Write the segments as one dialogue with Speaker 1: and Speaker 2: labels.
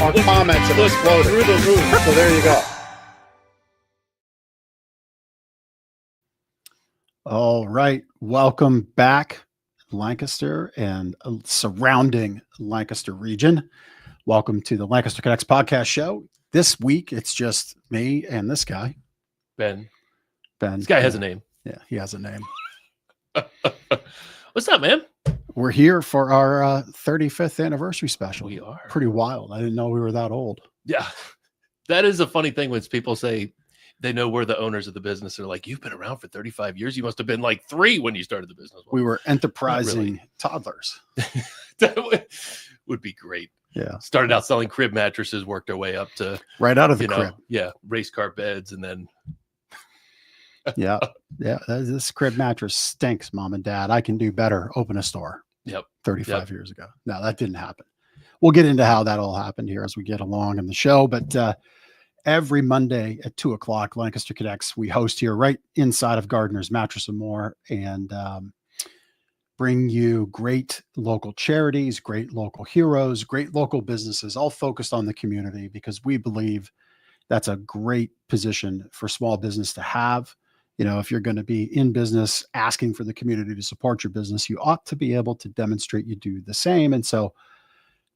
Speaker 1: our comments have exploded
Speaker 2: through the roof.
Speaker 1: So there you go. All right. Welcome back, Lancaster and surrounding Lancaster region. Welcome to the Lancaster Connects podcast show. This week, it's just me and this guy.
Speaker 2: Ben.
Speaker 1: Ben.
Speaker 2: This guy has a name.
Speaker 1: Yeah, he has a name.
Speaker 2: What's up, man?
Speaker 1: We're here for our 35th anniversary special.
Speaker 2: We are.
Speaker 1: Pretty wild. I didn't know we were that old.
Speaker 2: Yeah. That is a funny thing when people say they know we're the owners of the business. They're like, you've been around for 35 years. You must have been like 3 when you started the business.
Speaker 1: We were enterprising toddlers.
Speaker 2: That would be great.
Speaker 1: Yeah.
Speaker 2: Started out selling crib mattresses, worked our way up to
Speaker 1: right out of the crib.
Speaker 2: Yeah. Race car beds. And then.
Speaker 1: Yeah. This crib mattress stinks, Mom and Dad. I can do better. Open a store.
Speaker 2: Yep.
Speaker 1: 35 years ago. No, that didn't happen. We'll get into how that all happened here as we get along in the show. But every Monday at 2:00, Lancaster Connects, we host here right inside of Gardner's Mattress and More, and bring you great local charities, great local heroes, great local businesses, all focused on the community, because we believe that's a great position for small business to have. You know, if you're going to be in business asking for the community to support your business, you ought to be able to demonstrate you do the same. And so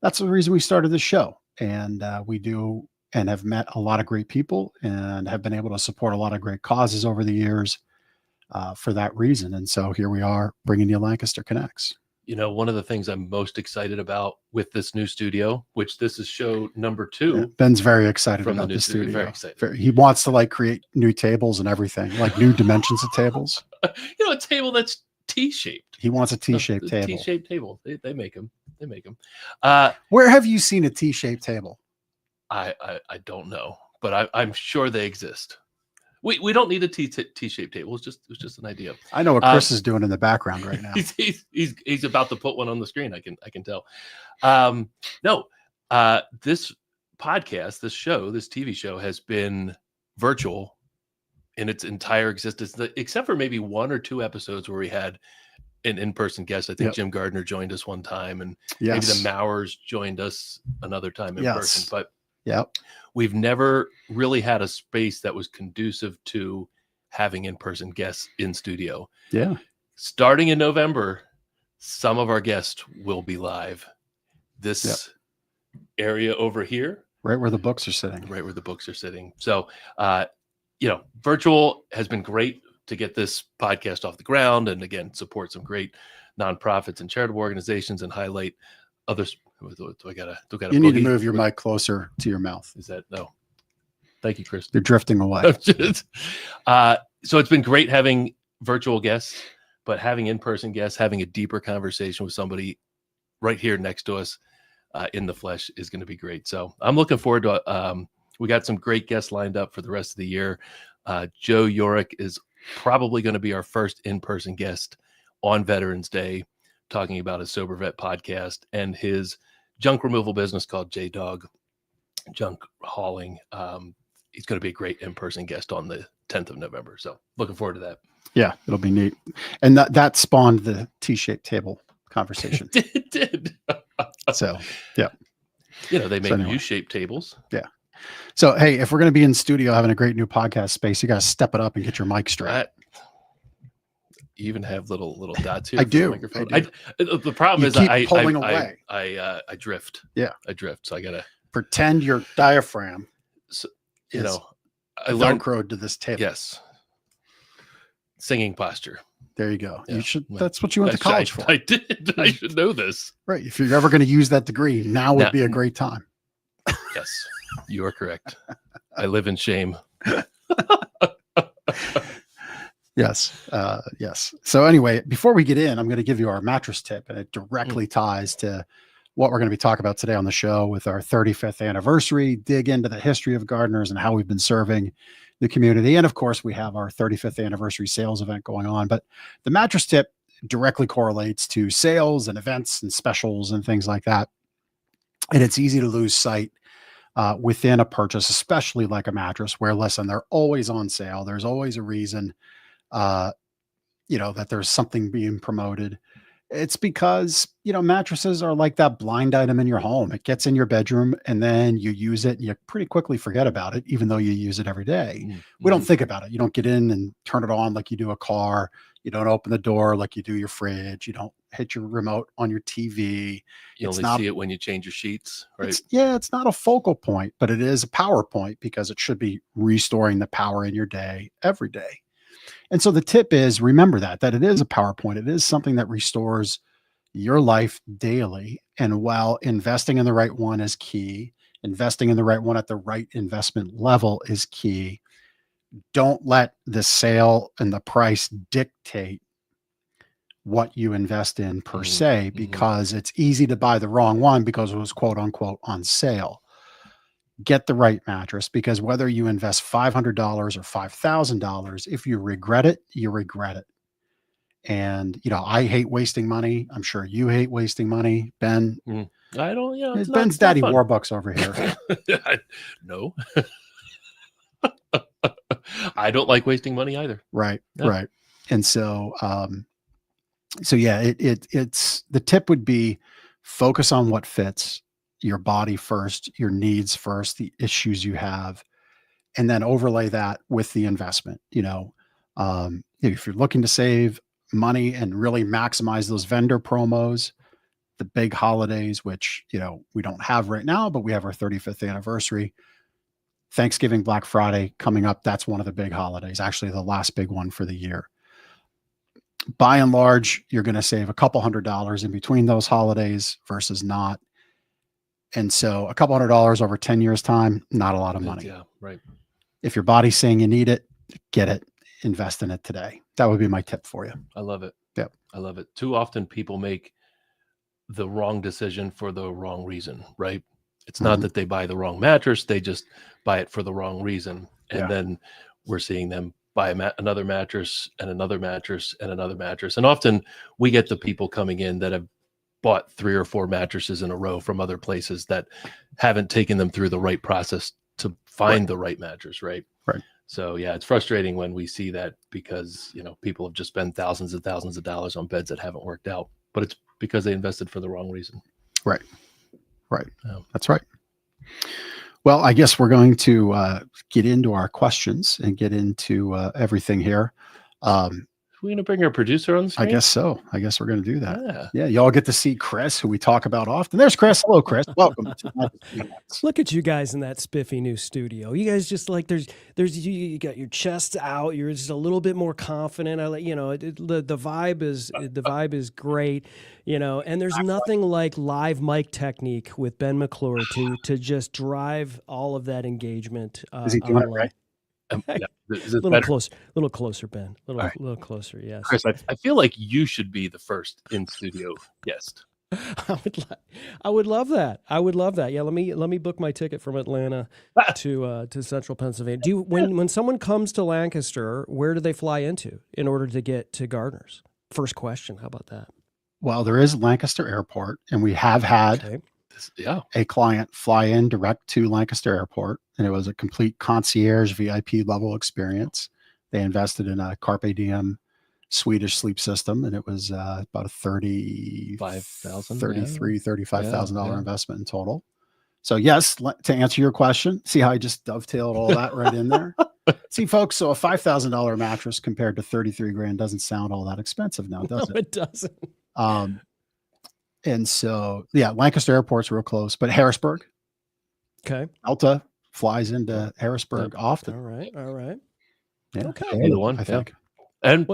Speaker 1: that's the reason we started this show. And we do and have met a lot of great people and have been able to support a lot of great causes over the years for that reason. And so here we are bringing you Lancaster Connects.
Speaker 2: You know, one of the things I'm most excited about with this new studio, which this is show number 2.
Speaker 1: Yeah, Ben's very excited
Speaker 2: from
Speaker 1: about
Speaker 2: the
Speaker 1: the studio.
Speaker 2: Very excited.
Speaker 1: He wants to create new tables and everything, like new dimensions of tables.
Speaker 2: A table that's T-shaped.
Speaker 1: He wants a T-shaped table.
Speaker 2: T-shaped table. They make them. They make them.
Speaker 1: Where have you seen a T-shaped table?
Speaker 2: I don't know, but I'm sure they exist. We don't need a T-shaped table. It's just an idea.
Speaker 1: I know what Chris is doing in the background right now.
Speaker 2: He's about to put one on the screen. I can tell. This podcast, this show, this TV show has been virtual in its entire existence, except for maybe 1 or 2 episodes where we had an in-person guest. I think Jim Gardner joined us one time, and maybe the Mowers joined us another time in person. But we've never really had a space that was conducive to having in-person guests in studio.
Speaker 1: Yeah. Starting
Speaker 2: in November, some of our guests will be live. This area over here.
Speaker 1: Right where the books are sitting.
Speaker 2: Right where the books are sitting. So, virtual has been great to get this podcast off the ground, and again, support some great nonprofits and charitable organizations and highlight others. Do I gotta
Speaker 1: you need to move your mic closer to your mouth.
Speaker 2: Is that no? Thank you, Chris.
Speaker 1: You're drifting away.
Speaker 2: So it's been great having virtual guests, but having in-person guests, having a deeper conversation with somebody right here next to us in the flesh is going to be great. So I'm looking forward to we got some great guests lined up for the rest of the year. Joe Yorick is probably going to be our first in-person guest on Veterans Day, talking about his Sober Vet podcast and his junk removal business called J-Dog Junk Hauling. He's going to be a great in-person guest on the 10th of November. So looking forward to that.
Speaker 1: Yeah, it'll be neat. And that spawned the T-shaped table conversation.
Speaker 2: It did.
Speaker 1: So, yeah.
Speaker 2: They make U-shaped tables.
Speaker 1: Yeah. So, hey, if we're going to be in studio having a great new podcast space, you got to step it up and get your mic straight.
Speaker 2: You even have little dots here.
Speaker 1: I do.
Speaker 2: The problem is
Speaker 1: I
Speaker 2: drift.
Speaker 1: Yeah.
Speaker 2: I drift. So I got to
Speaker 1: pretend your diaphragm.
Speaker 2: So,
Speaker 1: I learned Velcroed to this table.
Speaker 2: Yes. Singing posture.
Speaker 1: There you go.
Speaker 2: Yeah.
Speaker 1: You should. That's what you went to college for.
Speaker 2: I did. I should know this.
Speaker 1: Right. If you're ever going to use that degree, now would be a great time.
Speaker 2: Yes, you are correct. I live in shame.
Speaker 1: Yes. Yes. So anyway, before we get in, I'm going to give you our mattress tip, and it directly ties to what we're going to be talking about today on the show with our 35th anniversary, dig into the history of Gardner's and how we've been serving the community. And of course, we have our 35th anniversary sales event going on. But the mattress tip directly correlates to sales and events and specials and things like that. And it's easy to lose sight within a purchase, especially like a mattress, where, listen, they're always on sale. There's always a reason, that there's something being promoted. It's because, mattresses are like that blind item in your home. It gets in your bedroom and then you use it and you pretty quickly forget about it, even though you use it every day. We don't
Speaker 2: Mm-hmm.
Speaker 1: think about it. You don't get in and turn it on like you do a car. You don't open the door like you do your fridge. You don't hit your remote on your TV.
Speaker 2: You
Speaker 1: It's
Speaker 2: only
Speaker 1: not,
Speaker 2: see it when you change your sheets, right?
Speaker 1: it's not a focal point, but it is a power point because it should be restoring the power in your day every day. And so the tip is remember that it is a PowerPoint. It is something that restores your life daily. And while investing in the right one is key, investing in the right one at the right investment level is key. Don't let the sale and the price dictate what you invest in per se,
Speaker 2: Mm-hmm.
Speaker 1: because it's easy to buy the wrong one because it was quote unquote on sale. Get the right mattress, because whether you invest $500 or $5,000, if you regret it, you regret it. And, I hate wasting money. I'm sure you hate wasting money. Ben,
Speaker 2: I don't, it's
Speaker 1: Ben's
Speaker 2: not
Speaker 1: daddy
Speaker 2: fun.
Speaker 1: Warbucks over here.
Speaker 2: No. I don't like wasting money either.
Speaker 1: Right.
Speaker 2: Yeah.
Speaker 1: Right. And so, yeah, it's the tip would be focus on what fits your body first, your needs first, the issues you have, and then overlay that with the investment. If you're looking to save money and really maximize those vendor promos, the big holidays, which, we don't have right now, but we have our 35th anniversary, Thanksgiving, Black Friday coming up. That's one of the big holidays, actually the last big one for the year. By and large, you're going to save a couple $100s in between those holidays versus not. And so a couple $100 over 10 years time, not a lot of money.
Speaker 2: Yeah, right.
Speaker 1: If your body's saying you need it, get it, invest in it today. That would be my tip for you.
Speaker 2: I love it.
Speaker 1: Yep.
Speaker 2: I love it. Too often people make the wrong decision for the wrong reason, right? It's not that they buy the wrong mattress. They just buy it for the wrong reason. And then we're seeing them buy another mattress and another mattress and another mattress. And often we get the people coming in that have bought 3 or 4 mattresses in a row from other places that haven't taken them through the right process to find the right mattress, right?
Speaker 1: Right.
Speaker 2: So yeah, it's frustrating when we see that because, people have just spent thousands and thousands of dollars on beds that haven't worked out, but it's because they invested for the wrong reason.
Speaker 1: Right. Right. That's right. Well, I guess we're going to get into our questions and get into everything here.
Speaker 2: We're going to bring our producer on the screen?
Speaker 1: I guess so. I guess we're going to do that. Yeah. Y'all get to see Chris, who we talk about often. There's Chris. Hello, Chris. Welcome.
Speaker 3: Look at you guys in that spiffy new studio. You guys just like there's you got your chest out. You're just a little bit more confident. The vibe is great. And there's nothing like live mic technique with Ben McClure to just drive all of that engagement.
Speaker 1: Is he doing it right?
Speaker 2: Is
Speaker 3: little closer, Ben. Little closer. Yes,
Speaker 2: Chris. I feel like you should be the first in studio guest.
Speaker 3: I would love that. Yeah, let me book my ticket from Atlanta to Central Pennsylvania. When someone comes to Lancaster, where do they fly into in order to get to Gardner's? First question. How about that?
Speaker 1: Well, there is Lancaster Airport, and we have had a client fly in direct to Lancaster Airport, and it was a complete concierge VIP level experience. They invested in a Carpe Diem Swedish sleep system, and it was about a $35,000 investment in total. So yes, to answer your question, see how I just dovetailed all that right in there? See, folks, so a $5,000 mattress compared to 33 grand doesn't sound all that expensive now, does it?
Speaker 3: No, it doesn't.
Speaker 1: And so, yeah, Lancaster Airport's real close, but Harrisburg.
Speaker 3: Okay.
Speaker 1: Delta flies into Harrisburg often.
Speaker 3: All right.
Speaker 1: Yeah.
Speaker 3: Okay.
Speaker 2: Either one, I think. And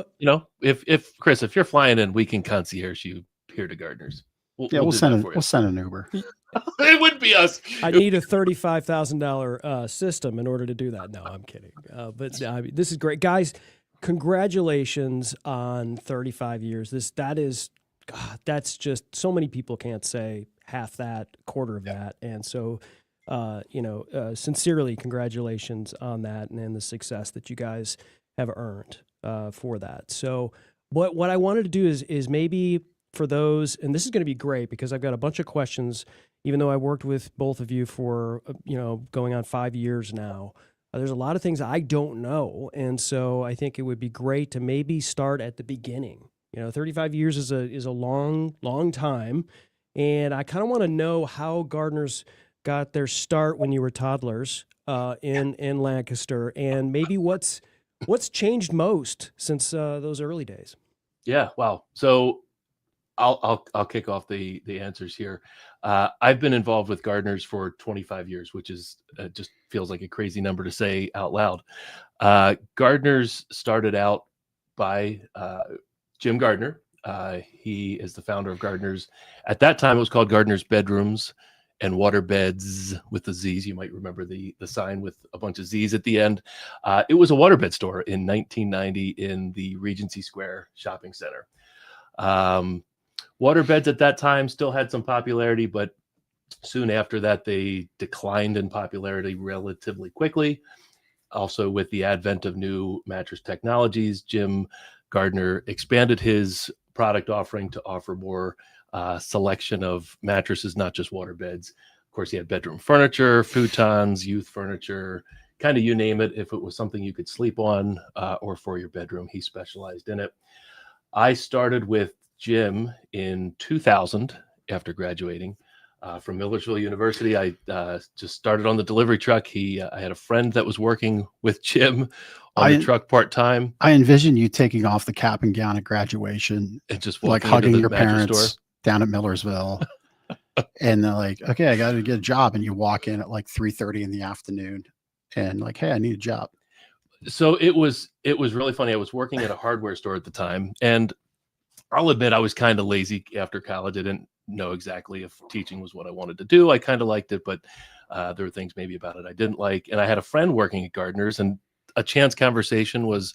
Speaker 2: if Chris, if you're flying in, we can concierge you here to Gardner's.
Speaker 1: We'll send an Uber.
Speaker 2: It would be us.
Speaker 3: I need a $35,000 system in order to do that. No, I'm kidding. But this is great, guys. Congratulations on 35 years. That's just so many people can't say half that, quarter of that, and so sincerely, congratulations on that and the success that you guys have earned for that. So what I wanted to do is maybe for those, and this is going to be great because I've got a bunch of questions, even though I worked with both of you for, going on 5 years now. There's a lot of things I don't know. And so I think it would be great to maybe start at the beginning You know, 35 years is a long time. And I kind of want to know how Gardner's got their start when you were toddlers in Lancaster, and maybe what's changed most since those early days.
Speaker 2: Yeah. Wow. So I'll kick off the answers here. I've been involved with Gardners for 25 years, which is just feels like a crazy number to say out loud. Gardners started out by Jim Gardner. He is the founder of Gardners. At that time, it was called Gardner's Bedrooms and Water Beds with the Z's. You might remember the sign with a bunch of Z's at the end. It was a waterbed store in 1990 in the Regency Square shopping center. Waterbeds at that time still had some popularity, but soon after that, they declined in popularity relatively quickly. Also, with the advent of new mattress technologies, Jim Gardner expanded his product offering to offer more selection of mattresses, not just waterbeds. Of course, he had bedroom furniture, futons, youth furniture, kind of you name it. If it was something you could sleep on or for your bedroom, he specialized in it. I started with Jim in 2000 after graduating from Millersville University. I just started on the delivery truck. I had a friend that was working with Jim on the truck part-time.
Speaker 1: I envision you taking off the cap and gown at graduation
Speaker 2: and just
Speaker 1: like hugging your parents
Speaker 2: store
Speaker 1: down at Millersville. And they're like, okay, I got to get a job. And you walk in at like 3:30 in the afternoon and like, hey, I need a job.
Speaker 2: So it was really funny. I was working at a hardware store at the time, and I'll admit I was kind of lazy after college. I didn't know exactly if teaching was what I wanted to do. I kind of liked it, but there were things maybe about it I didn't like. And I had a friend working at Gardner's, and a chance conversation was,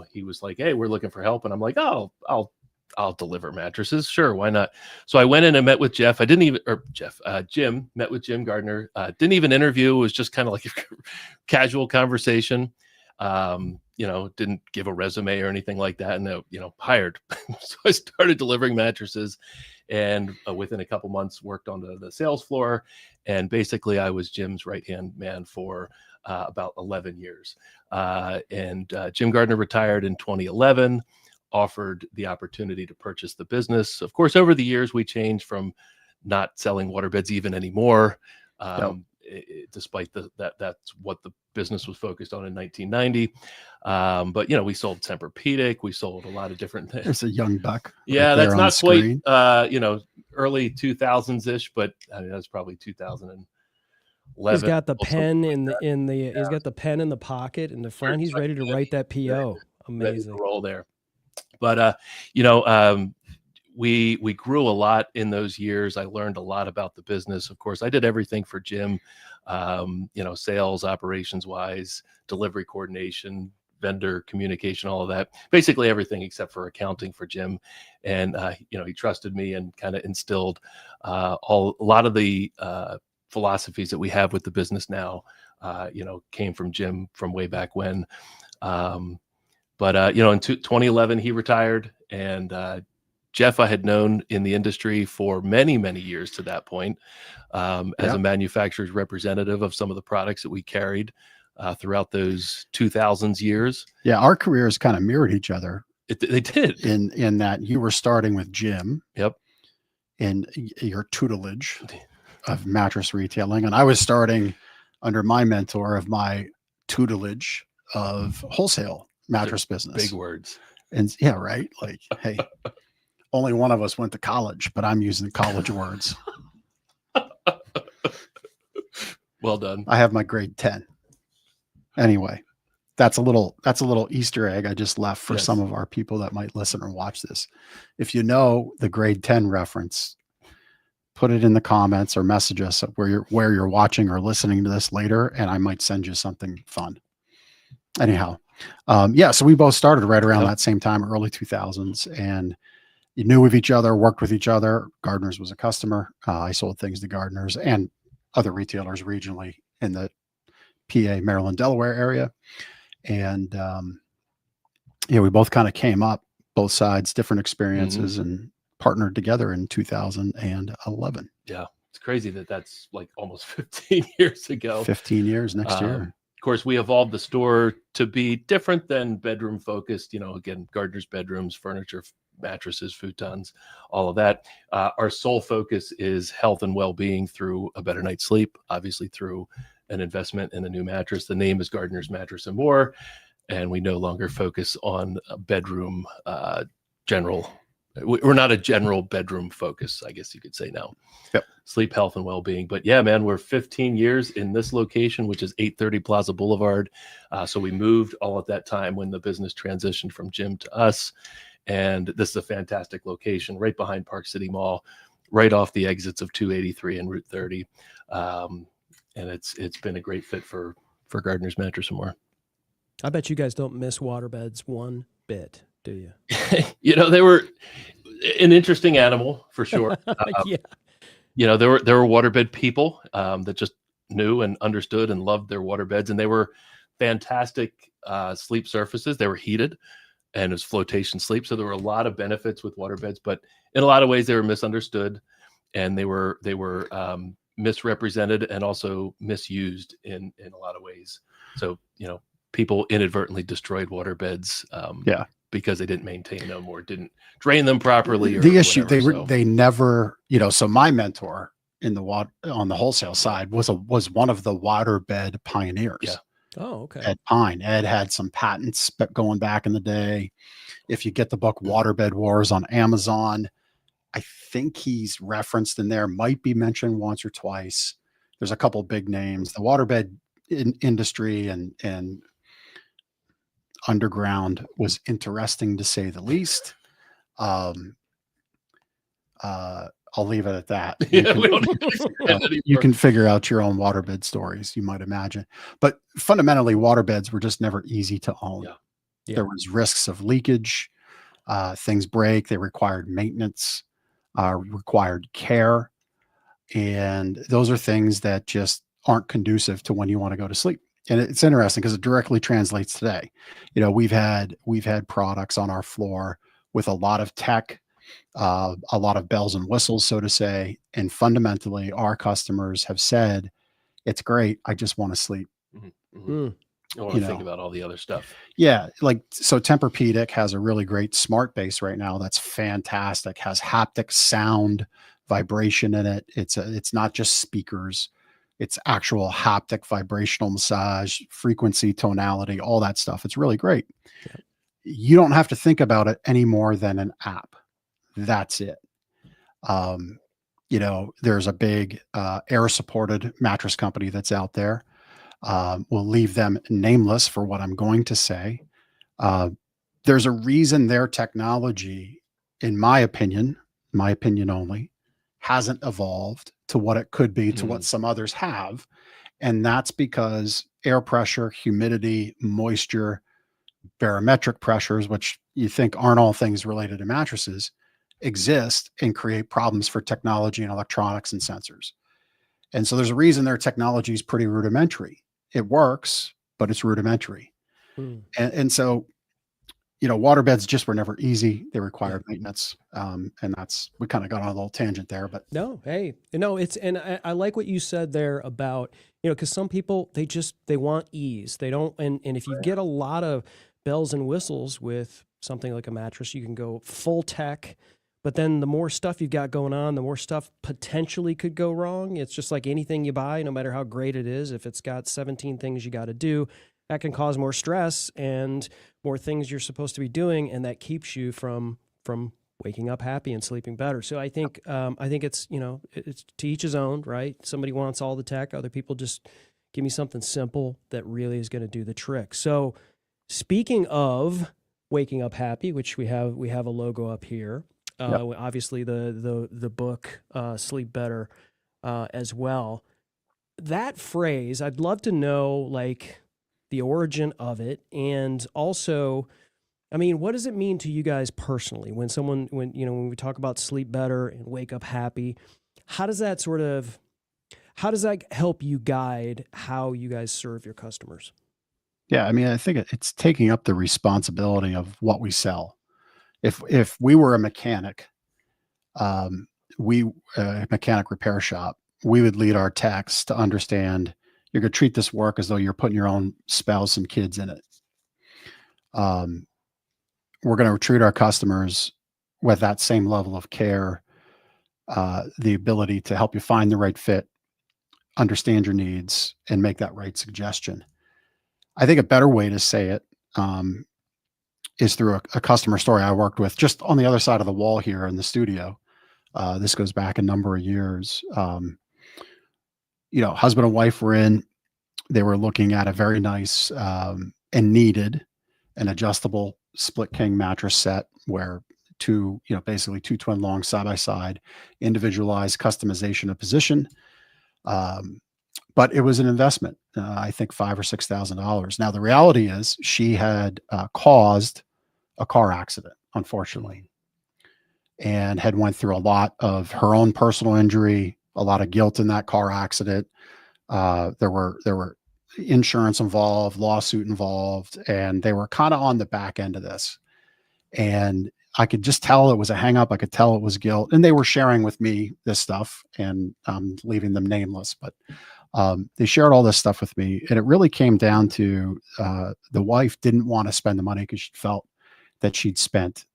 Speaker 2: he was like, hey, we're looking for help. And I'm like, oh, I'll deliver mattresses. Sure. Why not? So I went in and met with Jim met with Jim Gardner. Didn't even interview. It was just kind of like a casual conversation. Didn't give a resume or anything like that. And, hired. So I started delivering mattresses, and within a couple months worked on the sales floor. And basically I was Jim's right-hand man for about 11 years. And Jim Gardner retired in 2011, offered the opportunity to purchase the business. Of course, over the years, we changed from not selling waterbeds even anymore. Despite that's what the business was focused on in 1990. But we sold Tempur-Pedic, we sold a lot of different things.
Speaker 1: There's a young buck.
Speaker 2: Yeah, that's not quite early 2000s ish, but I mean that's probably 2011.
Speaker 3: He's got the pen he's got the pen in the pocket in the front. He's ready to write that PO. Amazing
Speaker 2: roll there. But we grew a lot in those years. I learned a lot about the business. Of course, I did everything for Jim, sales, operations wise, delivery coordination, vendor communication, all of that, basically everything except for accounting for Jim. And, he trusted me and kind of instilled a lot of the philosophies that we have with the business now, came from Jim from way back when. But in 2011, he retired, and Jeff I had known in the industry for many, many years to that point as a manufacturer's representative of some of the products that we carried throughout those 2000s years.
Speaker 1: Yeah, our careers kind of mirrored each other.
Speaker 2: They did.
Speaker 1: In that you were starting with Jim.
Speaker 2: Yep.
Speaker 1: In your tutelage of mattress retailing, and I was starting under my mentor of my tutelage of wholesale mattress business.
Speaker 2: Big words.
Speaker 1: And yeah, right. Like, hey, only one of us went to college, but I'm using college words.
Speaker 2: Well done.
Speaker 1: I have my grade 10. Anyway, that's a little Easter egg I just left for some of our people that might listen or watch this. If you know the grade 10 reference, put it in the comments or message us where you're watching or listening to this later, and I might send you something fun. Anyhow, so we both started right around that same time, early 2000s, and you knew of each other, worked with each other. Gardner's was a customer. I sold things to Gardner's and other retailers regionally in the PA, Maryland, Delaware area. And we both kind of came up, both sides, different experiences, and partnered together in 2011.
Speaker 2: Yeah, it's crazy that's like almost 15 years ago.
Speaker 1: 15 years next year.
Speaker 2: Of course, we evolved the store to be different than bedroom focused. Again, Gardner's bedrooms, furniture, mattresses, futons, all of that. Our sole focus is health and well-being through a better night's sleep, obviously through an investment in a new mattress. The name is Gardner's Mattress and More, and we no longer focus on a bedroom general. We're not a general bedroom focus, I guess you could say now.
Speaker 1: Yep.
Speaker 2: Sleep, health, and well-being. But yeah, man, we're 15 years in this location, which is 830 Plaza Boulevard. So we moved all at that time when the business transitioned from Jim to us. And this is a fantastic location right behind Park City Mall, right off the exits of 283 and Route 30. And it's been a great fit for Gardner's Mattress and More.
Speaker 3: I bet you guys don't miss waterbeds one bit, do you?
Speaker 2: They were an interesting animal for sure.
Speaker 3: Yeah.
Speaker 2: There were waterbed people that just knew and understood and loved their waterbeds, and they were fantastic sleep surfaces. They were heated, and it was flotation sleep. So there were a lot of benefits with waterbeds, but in a lot of ways they were misunderstood, and they were misrepresented and also misused in a lot of ways. So people inadvertently destroyed waterbeds. Because they didn't maintain them or didn't drain them properly.
Speaker 1: The issue they never, so my mentor on the wholesale side was one of the waterbed pioneers.
Speaker 2: Yeah.
Speaker 3: Oh, okay.
Speaker 1: Ed Pine. Ed had some patents going back in the day. If you get the book Waterbed Wars on Amazon, I think he's referenced in there, might be mentioned once or twice. There's a couple big names. The waterbed industry and underground was interesting to say the least. I'll leave it at that. You can figure out your own waterbed stories, you might imagine. But fundamentally, waterbeds were just never easy to own.
Speaker 3: Yeah.
Speaker 1: There was risks of leakage. Things break. They required maintenance, required care. And those are things that just aren't conducive to when you want to go to sleep. And it's interesting because it directly translates today. We've had products on our floor with a lot of tech, a lot of bells and whistles, so to say. And fundamentally, our customers have said, it's great. I just want to sleep.
Speaker 2: Mm-hmm. Mm. I want to think about all the other stuff.
Speaker 1: Yeah. So Tempur-Pedic has a really great smart base right now. That's fantastic. Has haptic sound vibration in it. It's not just speakers. It's actual haptic vibrational massage, frequency, tonality, all that stuff. It's really great. Yeah. You don't have to think about it any more than an app. That's it. There's a big air-supported mattress company that's out there. We'll leave them nameless for what I'm going to say. There's a reason their technology, in my opinion only, hasn't evolved to what it could be, to what some others have. And that's because air pressure, humidity, moisture, barometric pressures, which you think aren't all things related to mattresses, exist and create problems for technology and electronics and sensors. And so there's a reason their technology is pretty rudimentary. It works, but it's rudimentary. And so, waterbeds just were never easy. They required maintenance. And we kind of got on a little tangent there, but
Speaker 3: no, hey, and I like what you said there about, cause some people, they want ease. They don't. And if you get a lot of bells and whistles with something like a mattress, you can go full tech, but then the more stuff you've got going on, the more stuff potentially could go wrong. It's just like anything you buy, no matter how great it is, if it's got 17 things you got to do, that can cause more stress and more things you're supposed to be doing, and that keeps you from waking up happy and sleeping better. So I think it's it's to each his own, right? Somebody wants all the tech, other people just give me something simple that really is going to do the trick. So speaking of waking up happy, which we have a logo up here. Obviously the book Sleep Better as well. That phrase, I'd love to know the origin of it, and also, what does it mean to you guys personally when we talk about sleep better and wake up happy? How does that help you guide how you guys serve your customers?
Speaker 1: Yeah, I think it's taking up the responsibility of what we sell. If we were a mechanic, a mechanic repair shop, we would lead our techs to understand You're going to treat this work as though you're putting your own spouse and kids in it. We're going to treat our customers with that same level of care, the ability to help you find the right fit, understand your needs, and make that right suggestion. I think a better way to say it is through a customer story I worked with just on the other side of the wall here in the studio. This goes back a number of years. Husband and wife were in. They were looking at a very nice and needed an adjustable split king mattress set where basically two twin long side by side, individualized customization of position. But it was an investment, I think $5,000 or $6,000. Now, the reality is she had caused a car accident, unfortunately, and had went through a lot of her own personal injury, a lot of guilt in that car accident. There were insurance involved, lawsuit involved, and they were kind of on the back end of this. And I could just tell it was a hang up. I could tell it was guilt. And they were sharing with me this stuff, and I'm leaving them nameless, but they shared all this stuff with me. And it really came down to the wife didn't want to spend the money because she felt that she'd spent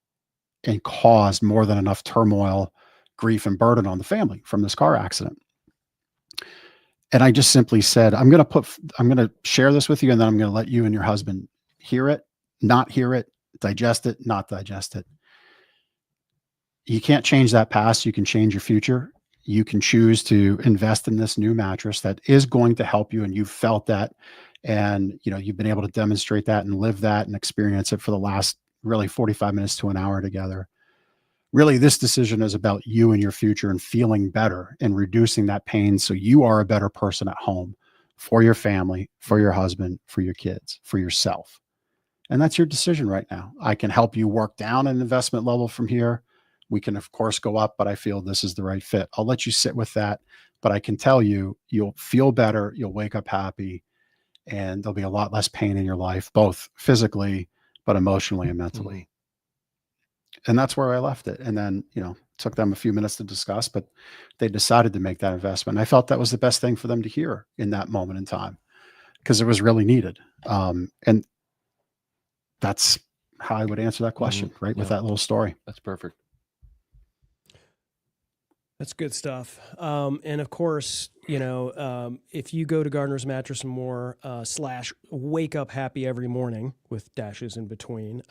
Speaker 1: and caused more than enough turmoil, grief, and burden on the family from this car accident. And I just simply said, I'm going to share this with you, and then I'm going to let you and your husband hear it, not hear it, digest it, not digest it. You can't change that past. You can change your future. You can choose to invest in this new mattress that is going to help you. And you've felt that, and you've been able to demonstrate that and live that and experience it for the last really 45 minutes to an hour together. Really, this decision is about you and your future and feeling better and reducing that pain so you are a better person at home for your family, for your husband, for your kids, for yourself. And that's your decision right now. I can help you work down an investment level from here. We can, of course, go up, but I feel this is the right fit. I'll let you sit with that. But I can tell you, you'll feel better. You'll wake up happy, and there'll be a lot less pain in your life, both physically, but emotionally and mentally. Mm-hmm. And that's where I left it. And then, took them a few minutes to discuss, but they decided to make that investment. I felt that was the best thing for them to hear in that moment in time because it was really needed. And that's how I would answer that question, right? With that little story.
Speaker 2: That's perfect.
Speaker 3: That's good stuff. And of course, if you go to Gardner's Mattress and More / wake up happy every morning with dashes in between,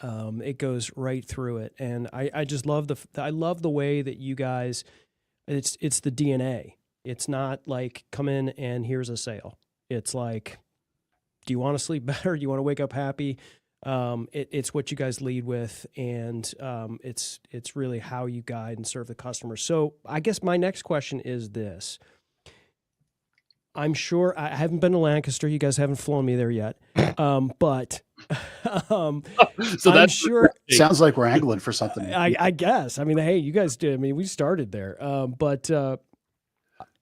Speaker 3: it goes right through it. And I just love the way that you guys, it's the DNA. It's not like come in and here's a sale. It's like, do you want to sleep better? Do you want to wake up happy? It's what you guys lead with, and it's really how you guide and serve the customer. So I guess my next question is this. I'm sure I haven't been to Lancaster. You guys haven't flown me there yet. But
Speaker 2: so
Speaker 3: I'm sure
Speaker 1: sounds like we're angling for something.
Speaker 3: I guess. I mean, hey, you guys did. I mean, we started there. But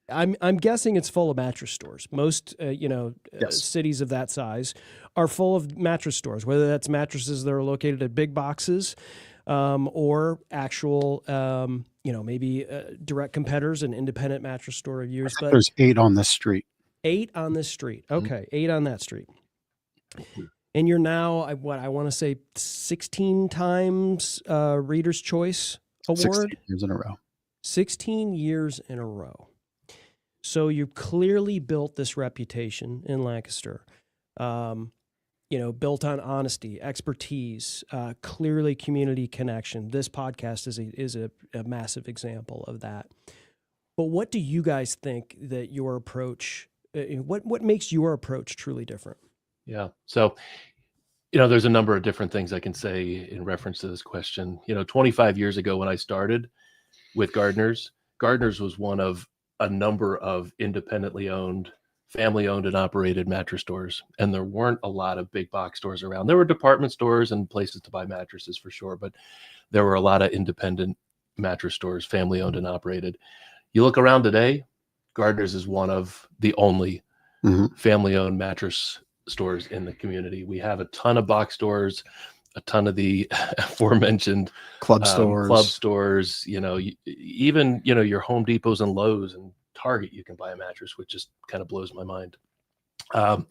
Speaker 3: I'm guessing it's full of mattress stores. Most,
Speaker 1: Yes.
Speaker 3: cities of that size are full of mattress stores, whether that's mattresses that are located at big boxes or actual, maybe direct competitors and independent mattress store reviews. But
Speaker 1: there's 8 on this street.
Speaker 3: 8 on this street. Okay, 8 on that street. And you're now, I want to say 16 times Reader's Choice Award.
Speaker 1: 16 years in a row.
Speaker 3: 16 years in a row. So you've clearly built this reputation in Lancaster, built on honesty, expertise, clearly community connection. This podcast is a massive example of that. But what do you guys think that your approach, what makes your approach truly different?
Speaker 2: Yeah. So, there's a number of different things I can say in reference to this question. 25 years ago when I started with Gardner's was one of a number of independently owned, family owned and operated mattress stores. And there weren't a lot of big box stores around. There were department stores and places to buy mattresses for sure, but there were a lot of independent mattress stores, family owned and operated. You look around today, Gardner's is one of the only family owned mattress stores in the community. We have a ton of box stores, a ton of the aforementioned
Speaker 1: club stores,
Speaker 2: even your Home Depots and Lowe's and Target, you can buy a mattress, which just kind of blows my mind. Um,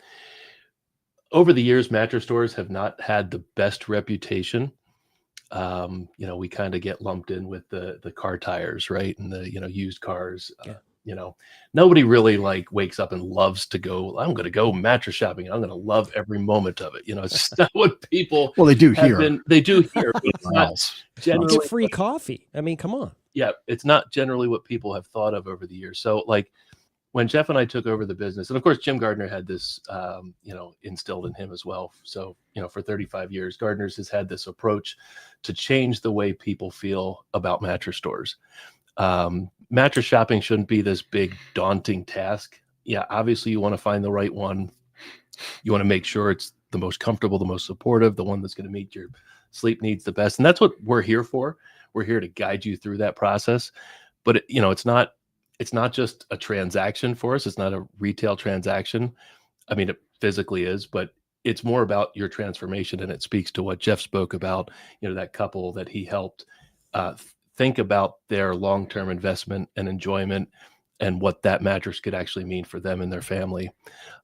Speaker 2: over the years, mattress stores have not had the best reputation. We kind of get lumped in with the car tires, right? And the, used cars.
Speaker 3: Yeah.
Speaker 2: Nobody really like wakes up and loves to go, I'm going to go mattress shopping. I'm going to love every moment of it. It's just not what people
Speaker 1: Well, they do
Speaker 2: have
Speaker 1: here.
Speaker 2: been. They do here, but it's
Speaker 1: Somewhere
Speaker 2: not
Speaker 1: else.
Speaker 3: You
Speaker 2: generally.
Speaker 3: get free coffee. I mean, come on.
Speaker 2: Yeah, it's not generally what people have thought of over the years. So like when Jeff and I took over the business, and of course Jim Gardner had this, instilled in him as well. So, for 35 years, Gardner's has had this approach to change the way people feel about mattress stores. Mattress shopping shouldn't be this big daunting task. Yeah, obviously you want to find the right one. You want to make sure it's the most comfortable, the most supportive, the one that's going to meet your sleep needs the best. And that's what we're here for. We're here to guide you through that process. But it's not just a transaction for us. It's not a retail transaction. I mean, it physically is, but it's more about your transformation. And it speaks to what Jeff spoke about, that couple that he helped think about their long-term investment and enjoyment and what that mattress could actually mean for them and their family.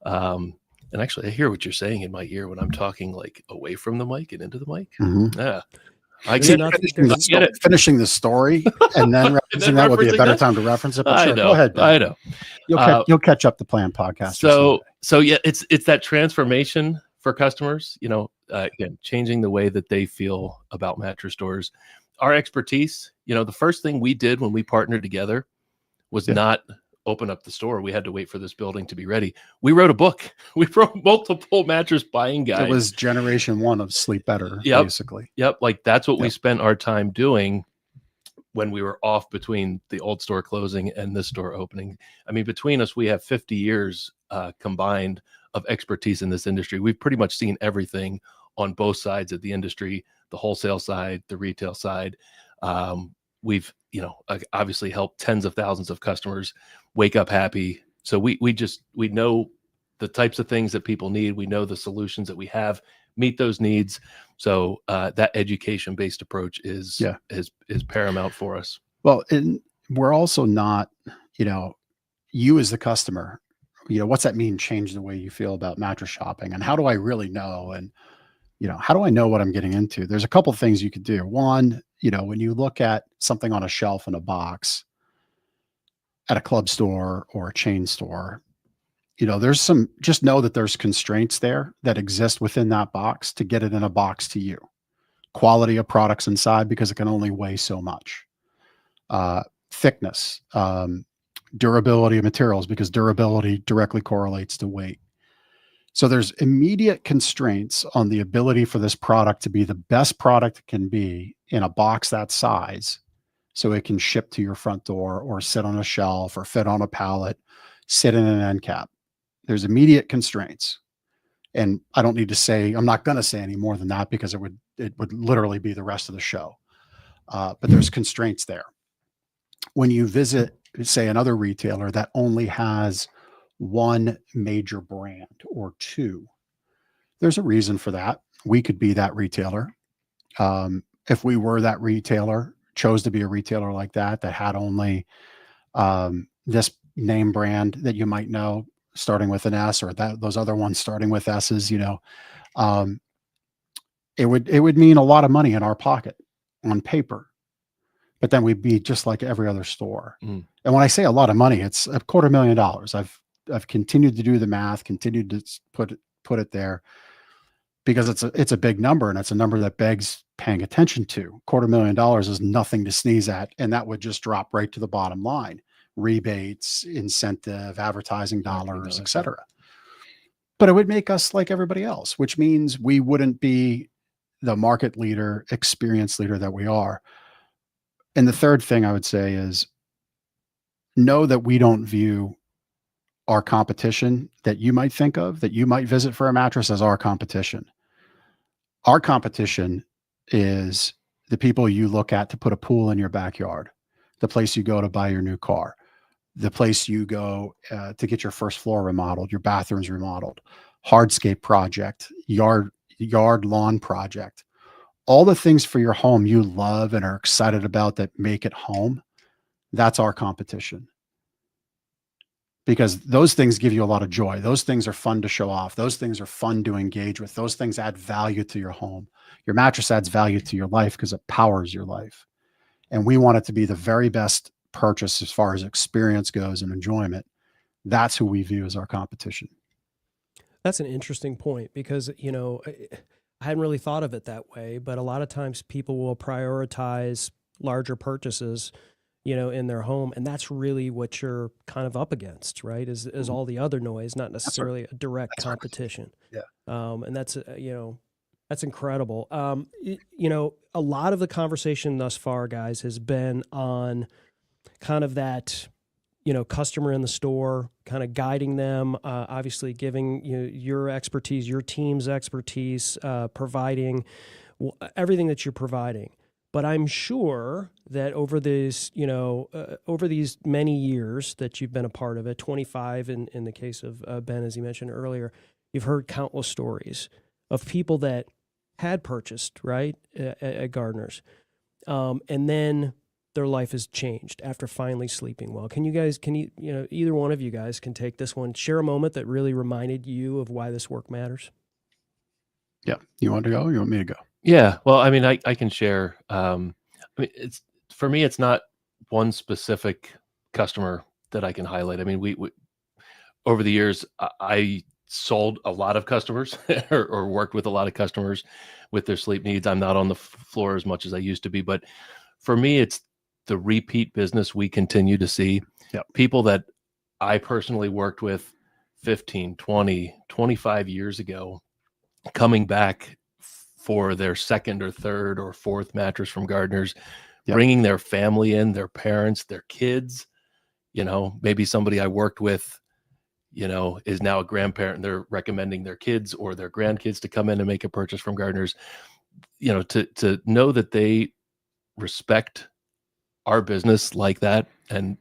Speaker 2: And actually, I hear what you're saying in my ear when I'm talking like away from the mic and into the mic.
Speaker 1: Mm-hmm.
Speaker 2: Yeah. I
Speaker 3: There's
Speaker 2: get
Speaker 3: nothing-
Speaker 1: Finishing the story and then referencing that would be a
Speaker 2: referencing
Speaker 1: better
Speaker 2: that?
Speaker 1: time to reference it. But
Speaker 2: I
Speaker 1: sure,
Speaker 2: know.
Speaker 1: go ahead, Ben.
Speaker 2: I know.
Speaker 1: You'll catch up the Plan podcast.
Speaker 2: So yeah, it's that transformation for customers, again, changing the way that they feel about mattress stores. Our expertise, the first thing we did when we partnered together was not open up the store. We had to wait for this building to be ready. We wrote a book. We wrote multiple mattress buying guides.
Speaker 1: It was generation 1 of Sleep Better, basically.
Speaker 2: Yep. Like that's what we spent our time doing when we were off between the old store closing and this store opening. I mean, between us, we have 50 years combined of expertise in this industry. We've pretty much seen everything on both sides of the industry, the wholesale side, the retail side. We've, obviously helped tens of thousands of customers wake up happy. So we know the types of things that people need. We know the solutions that we have meet those needs. So that education-based approach is paramount for us.
Speaker 1: Well, and we're also not, you as the customer, what's that mean? Change the way you feel about mattress shopping, and how do I really know? And how do I know what I'm getting into? There's a couple of things you could do. One, when you look at something on a shelf in a box at a club store or a chain store, just know that there's constraints there that exist within that box to get it in a box to you. Quality of products inside, because it can only weigh so much. Thickness, durability of materials, because durability directly correlates to weight. So there's immediate constraints on the ability for this product to be the best product it can be in a box that size, so it can ship to your front door or sit on a shelf or fit on a pallet, sit in an end cap. There's immediate constraints. And I don't need to say, I'm not going to say any more than that, because it would literally be the rest of the show. But there's constraints there. When you visit, say, another retailer that only has one major brand or two, there's a reason for that. We could be that retailer. If we were that retailer, chose to be a retailer like that had only this name brand that you might know starting with an S, or those other ones starting with S's, it would mean a lot of money in our pocket on paper, but then we'd be just like every other store. And when I say a lot of money, it's $250,000. I've continued to do the math, continued to put it there, because it's a big number, and it's a number that begs paying attention to. $250,000 is nothing to sneeze at, and that would just drop right to the bottom line. Rebates, incentive, advertising dollars, etc. But it would make us like everybody else, which means we wouldn't be the market leader, experience leader that we are. And the third thing I would say is, know that we don't view our competition that you might think of, that you might visit for a mattress, as our competition. Our competition is the people you look at to put a pool in your backyard, the place you go to buy your new car, the place you go to get your first floor remodeled, your bathrooms remodeled, hardscape project, yard lawn project, all the things for your home you love and are excited about that make it home. That's our competition. because those things give you a lot of joy. Those things are fun to show off. Those things are fun to engage with. Those things add value to your home. Your mattress adds value to your life because it powers your life. And we want it to be the very best purchase as far as experience goes and enjoyment. That's who we view as our competition.
Speaker 3: That's an interesting point because, I hadn't really thought of it that way, but a lot of times people will prioritize larger purchases, in their home. And that's really what you're kind of up against, right? Is all the other noise, not necessarily a direct competition.
Speaker 1: Yeah.
Speaker 3: And that's, that's incredible. A lot of the conversation thus far, guys, has been on kind of that, customer in the store, kind of guiding them, obviously giving your expertise, your team's expertise, providing everything that you're providing. But I'm sure that over these many years that you've been a part of it, 25 in the case of Ben, as you mentioned earlier, you've heard countless stories of people that had purchased, right, at Gardner's. And then their life has changed after finally sleeping well. Can you, either one of you guys can take this one, share a moment that really reminded you of why this work matters?
Speaker 1: Yeah. You want to go? You want me to go?
Speaker 2: Yeah. Well, I mean, I can share. It's for me, it's not one specific customer that I can highlight. I mean, we over the years, I sold a lot of customers or worked with a lot of customers with their sleep needs. I'm not on the floor as much as I used to be, but for me, it's the repeat business we continue to see.
Speaker 1: Yep.
Speaker 2: People that I personally worked with 15, 20, 25 years ago, coming back for their second or third or fourth mattress from Gardner's,
Speaker 1: Yep.
Speaker 2: bringing their family in, their parents, their kids, maybe somebody I worked with, is now a grandparent and they're recommending their kids or their grandkids to come in and make a purchase from Gardner's, to know that they respect our business like that and,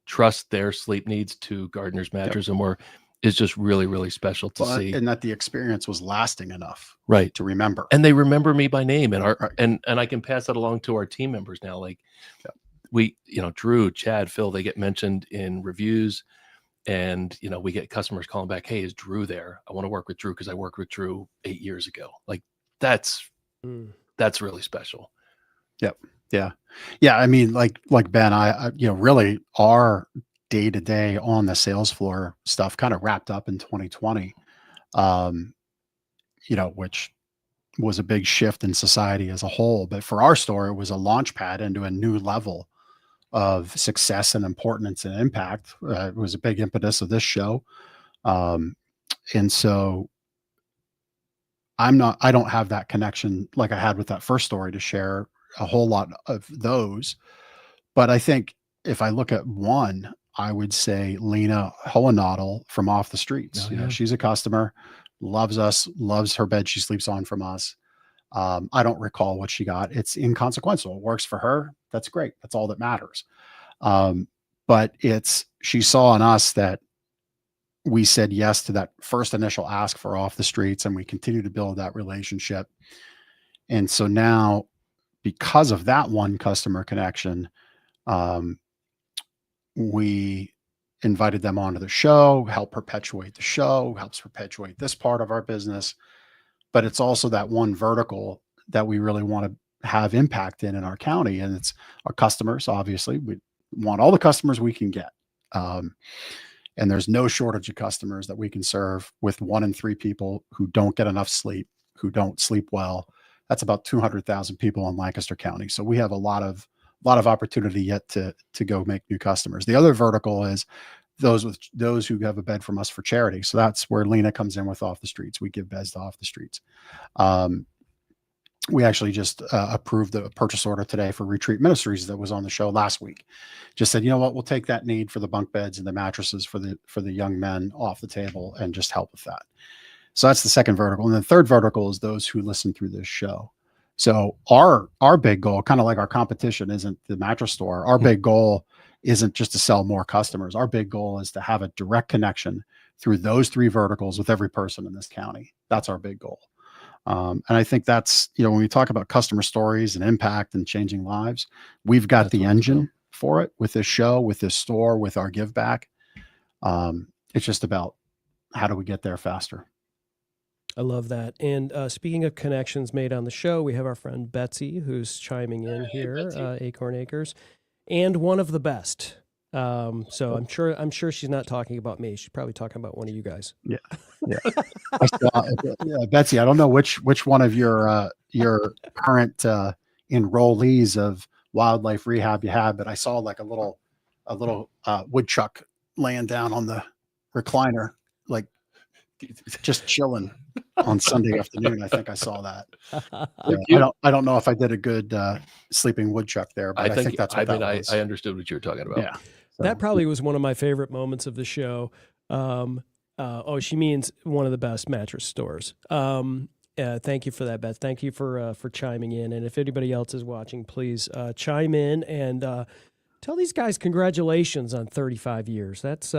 Speaker 2: trust their sleep needs to Gardner's Mattress and more is just really, really special to see.
Speaker 1: And that the experience was lasting enough,
Speaker 2: right,
Speaker 1: to remember.
Speaker 2: And they remember me by name, and and I can pass that along to our team members now. Like we, Drew, Chad, Phil, they get mentioned in reviews, and we get customers calling back, "Hey, is Drew there? I want to work with Drew because I worked with Drew 8 years ago." Like that's really special.
Speaker 1: Yep. Yeah. I mean, like Ben, I really our day-to-day on the sales floor stuff kind of wrapped up in 2020, which was a big shift in society as a whole. But for our store, it was a launch pad into a new level of success and importance and impact. It was a big impetus of this show. And so I don't have that connection like I had with that first story to share a whole lot of those. But I think if I look at one, I would say Lena Hohenadel from Off the Streets. She's a customer, loves us, loves her bed she sleeps on from us. I don't recall what she got. It's inconsequential. It works for her. That's great. That's all that matters. But she saw in us that we said yes to that first initial ask for Off the Streets, and we continue to build that relationship. And so now, because of that one customer connection, we invited them onto the show, help perpetuate the show, helps perpetuate this part of our business. But it's also that one vertical that we really want to have impact in our county. And it's our customers. Obviously, we want all the customers we can get. And there's no shortage of customers that we can serve with 1 in 3 people who don't get enough sleep, who don't sleep well. That's about 200,000 people in Lancaster County. So we have a lot of opportunity yet to go make new customers. The other vertical is those who have a bed from us for charity. So that's where Lena comes in with Off the Streets. We give beds to Off the Streets. We actually just approved a purchase order today for Retreat Ministries that was on the show last week. Just said, you know what, we'll take that need for the bunk beds and the mattresses for the young men off the table and just help with that. So that's the second vertical. And the third vertical is those who listen through this show. So our big goal, kind of like our competition, isn't the mattress store. Our big goal isn't just to sell more customers. Our big goal is to have a direct connection through those 3 verticals with every person in this county. That's our big goal. And I think that's, when we talk about customer stories and impact and changing lives, we've got the engine for it with this show, with this store, with our give back. It's just about how do we get there faster.
Speaker 3: I love that. And speaking of connections made on the show, we have our friend Betsy who's chiming in here, Acorn Acres, and one of the best. So I'm sure she's not talking about me. She's probably talking about one of you guys.
Speaker 1: Yeah. I saw, Betsy, I don't know which one of your current enrollees of wildlife rehab you have, but I saw like a little woodchuck laying down on the recliner, like just chilling on Sunday afternoon. I think I saw that. I don't know if I did a good sleeping woodchuck there, but I think that's what that was.
Speaker 2: I understood what you were talking about.
Speaker 1: Yeah. So,
Speaker 3: that probably was one of my favorite moments of the show. She means one of the best mattress stores. Thank you for that, Beth. Thank you for chiming in. And if anybody else is watching, please chime in and tell these guys congratulations on 35 years. That's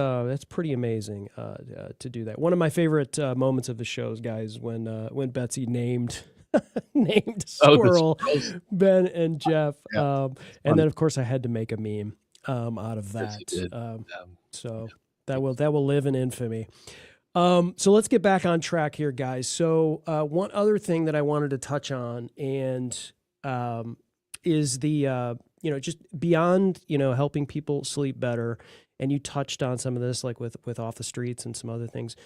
Speaker 3: pretty amazing to do that. One of my favorite moments of the shows, guys, when Betsy named Squirrel, Ben and Jeff, and then of course I had to make a meme out of that. So that will live in infamy. So let's get back on track here, guys. So one other thing that I wanted to touch on and is the just beyond helping people sleep better, and you touched on some of this like with Off the Streets and some other things.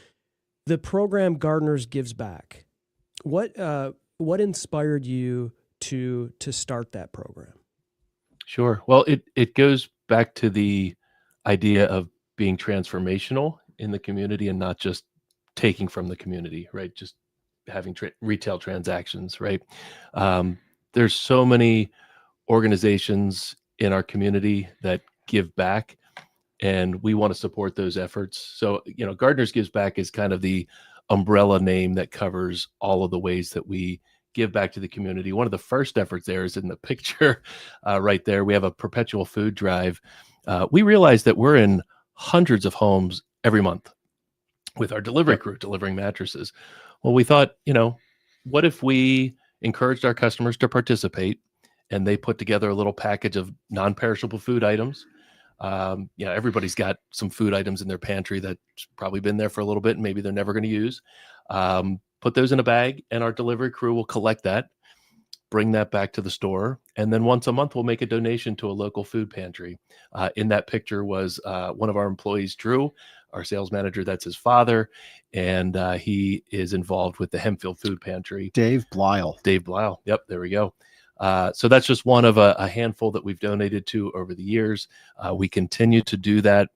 Speaker 3: The program Gardner's Gives Back. What inspired you to start that program?
Speaker 2: Sure. Well, it goes back to the idea of being transformational in the community and not just taking from the community, right? Just having retail transactions, right? There's so many organizations in our community that give back, and we want to support those efforts. So, Gardner's Gives Back is kind of the umbrella name that covers all of the ways that we give back to the community. One of the first efforts there is in the picture right there. We have a perpetual food drive. We realize that we're in hundreds of homes every month with our delivery crew delivering mattresses. Well, we thought, what if we encouraged our customers to participate and they put together a little package of non-perishable food items. Everybody's got some food items in their pantry that's probably been there for a little bit and maybe they're never going to use. Put those in a bag and our delivery crew will collect that, bring that back to the store. And then once a month, we'll make a donation to a local food pantry. In that picture was one of our employees, Drew, our sales manager. That's his father. And he is involved with the Hempfield Food Pantry.
Speaker 1: Dave Blyle.
Speaker 2: Yep. There we go. So that's just one of a handful that we've donated to over the years. We continue to do that.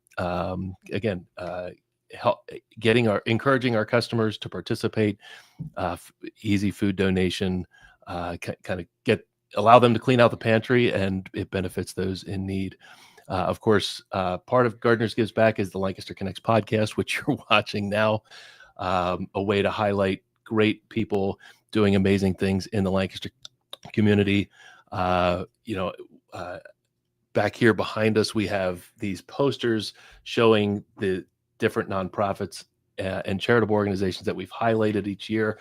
Speaker 2: Encouraging our customers to participate, easy food donation, kind of allow them to clean out the pantry, and it benefits those in need. Of course, part of Gardner's Gives Back is the Lancaster Connects podcast, which you're watching now, a way to highlight great people doing amazing things in the Lancaster community. Back here behind us, we have these posters showing the different nonprofits and charitable organizations that we've highlighted each year.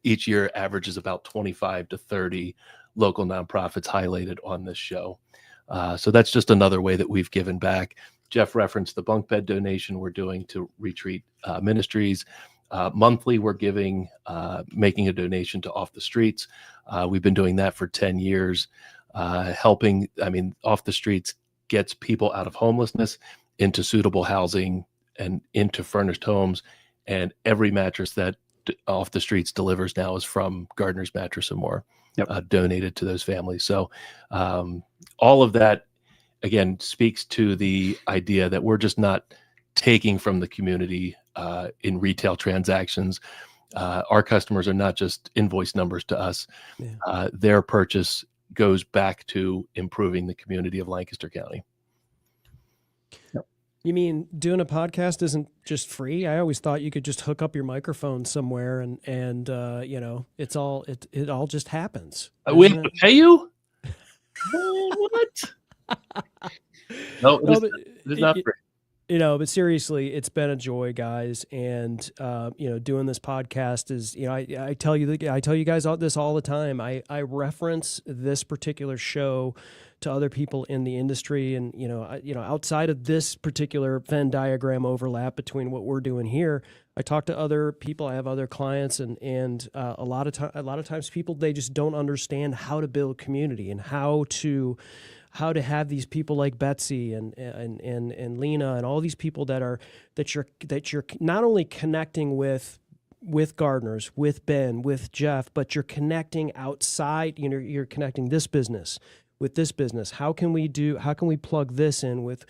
Speaker 2: Each year averages about 25 to 30 local nonprofits highlighted on this show. So that's just another way that we've given back. Jeff referenced the bunk bed donation we're doing to Retreat Ministries. Monthly, we're making a donation to Off the Streets. We've been doing that for 10 years, helping. Off the Streets gets people out of homelessness into suitable housing and into furnished homes. And every mattress that Off the Streets delivers now is from Gardner's Mattress and More, donated to those families. So all of that, again, speaks to the idea that we're just not taking from the community in retail transactions. Our customers are not just invoice numbers to us. Their purchase goes back to improving the community of Lancaster County.
Speaker 3: You mean doing a podcast isn't just free? I always thought you could just hook up your microphone somewhere and it all just happens.
Speaker 2: We have to pay you? What? No, it's not free.
Speaker 3: But seriously, it's been a joy, guys. And, doing this podcast is, I tell you guys this all the time. I reference this particular show to other people in the industry, and outside of this particular Venn diagram overlap between what we're doing here, I talk to other people. I have other clients, and a lot of times people, they just don't understand how to build community and how to have these people like Betsy and Lena and all these people that you're not only connecting with Gardners, with Ben, with Jeff, but you're connecting outside. You're connecting this business with this business. How can we plug this in with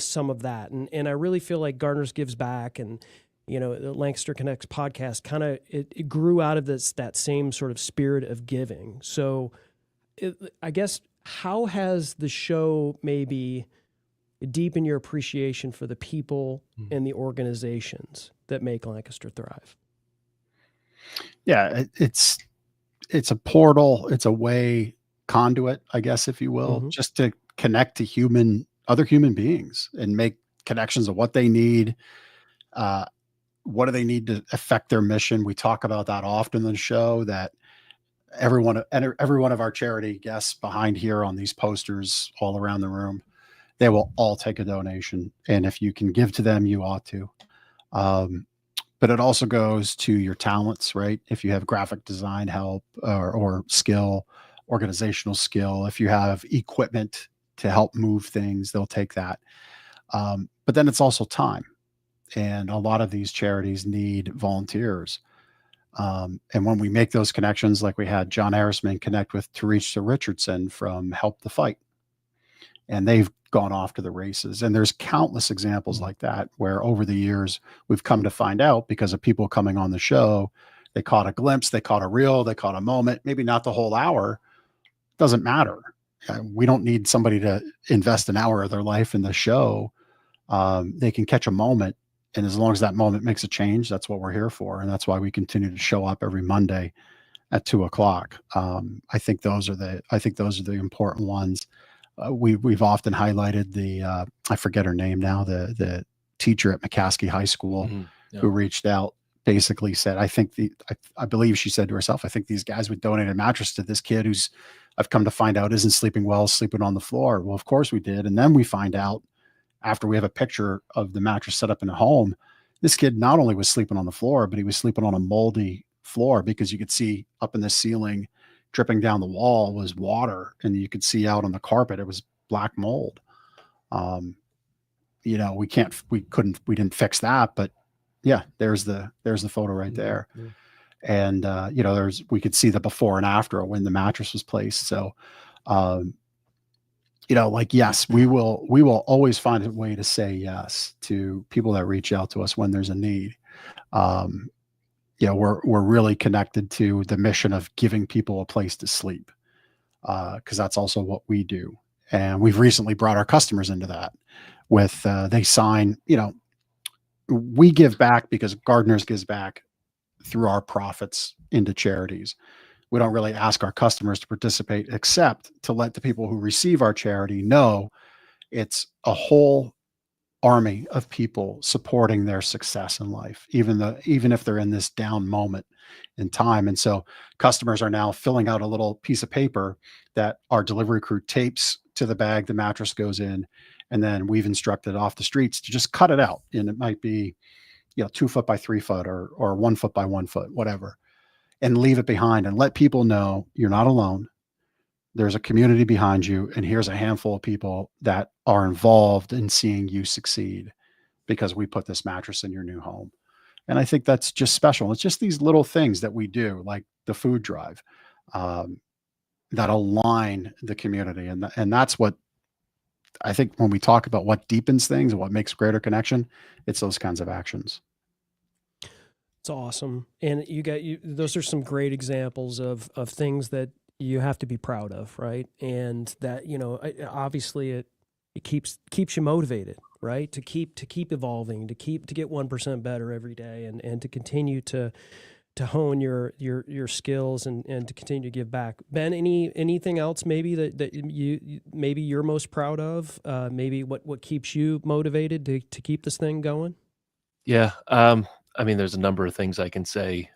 Speaker 3: some of that? And I really feel like Gardner's gives back, and the Lancaster Connects podcast kind of it grew out of that same sort of spirit of giving. So I guess, how has the show maybe deepened your appreciation for the people and the organizations that make Lancaster thrive?
Speaker 1: Yeah, it's a portal. It's a way, conduit, I guess, if you will, just to connect to other human beings and make connections of what they need. What do they need to affect their mission? We talk about that often in the show, that every one of our charity guests behind here on these posters all around the room, they will all take a donation. And if you can give to them, you ought to. But it also goes to your talents, right? If you have graphic design help or skill, organizational skill, if you have equipment to help move things, they'll take that. But then it's also time. And a lot of these charities need volunteers. And when we make those connections, like we had John Harrisman connect with Teresa Richardson from Help the Fight, and they've gone off to the races. And there's countless examples like that, where over the years we've come to find out, because of people coming on the show, they caught a glimpse, they caught a reel, they caught a moment, maybe not the whole hour. Doesn't matter. We don't need somebody to invest an hour of their life in the show. They can catch a moment. And as long as that moment makes a change, that's what we're here for. And that's why we continue to show up every Monday at 2:00. I think those are the important ones. We've often highlighted the I forget her name now, the teacher at McCaskey High School who reached out, basically said, I believe she said to herself, I think these guys would donate a mattress to this kid who's, I've come to find out, isn't sleeping well, sleeping on the floor. Well, of course we did. And then we find out, after we have a picture of the mattress set up in a home, this kid not only was sleeping on the floor, but he was sleeping on a moldy floor, because you could see up in the ceiling, dripping down the wall, was water. And you could see out on the carpet, it was black mold. We didn't fix that, but yeah, there's the photo right there. And, we could see the before and after when the mattress was placed. So, yes, we will always find a way to say yes to people that reach out to us when there's a need. We're really connected to the mission of giving people a place to sleep, because that's also what we do. And we've recently brought our customers into that with, they sign, we give back because Gardner's gives back through our profits into charities. We don't really ask our customers to participate, except to let the people who receive our charity know it's a whole army of people supporting their success in life, even if they're in this down moment in time. And so customers are now filling out a little piece of paper that our delivery crew tapes to the bag the mattress goes in, and then we've instructed off the streets to just cut it out. And it might be 2 foot by 3 foot or 1 foot by 1 foot, whatever, and leave it behind and let people know you're not alone. There's a community behind you, and here's a handful of people that are involved in seeing you succeed because we put this mattress in your new home. And I think that's just special. It's just these little things that we do, like the food drive, that align the community. And that's what I think when we talk about what deepens things and what makes greater connection, it's those kinds of actions.
Speaker 3: It's awesome. And those are some great examples of things that you have to be proud of, right? And that, obviously it keeps you motivated, right? To keep evolving, to get 1% better every day, and to continue to hone your skills and to continue to give back. Ben, anything else maybe that you're most proud of? Maybe what keeps you motivated to keep this thing going?
Speaker 2: Yeah. I mean, there's a number of things I can say.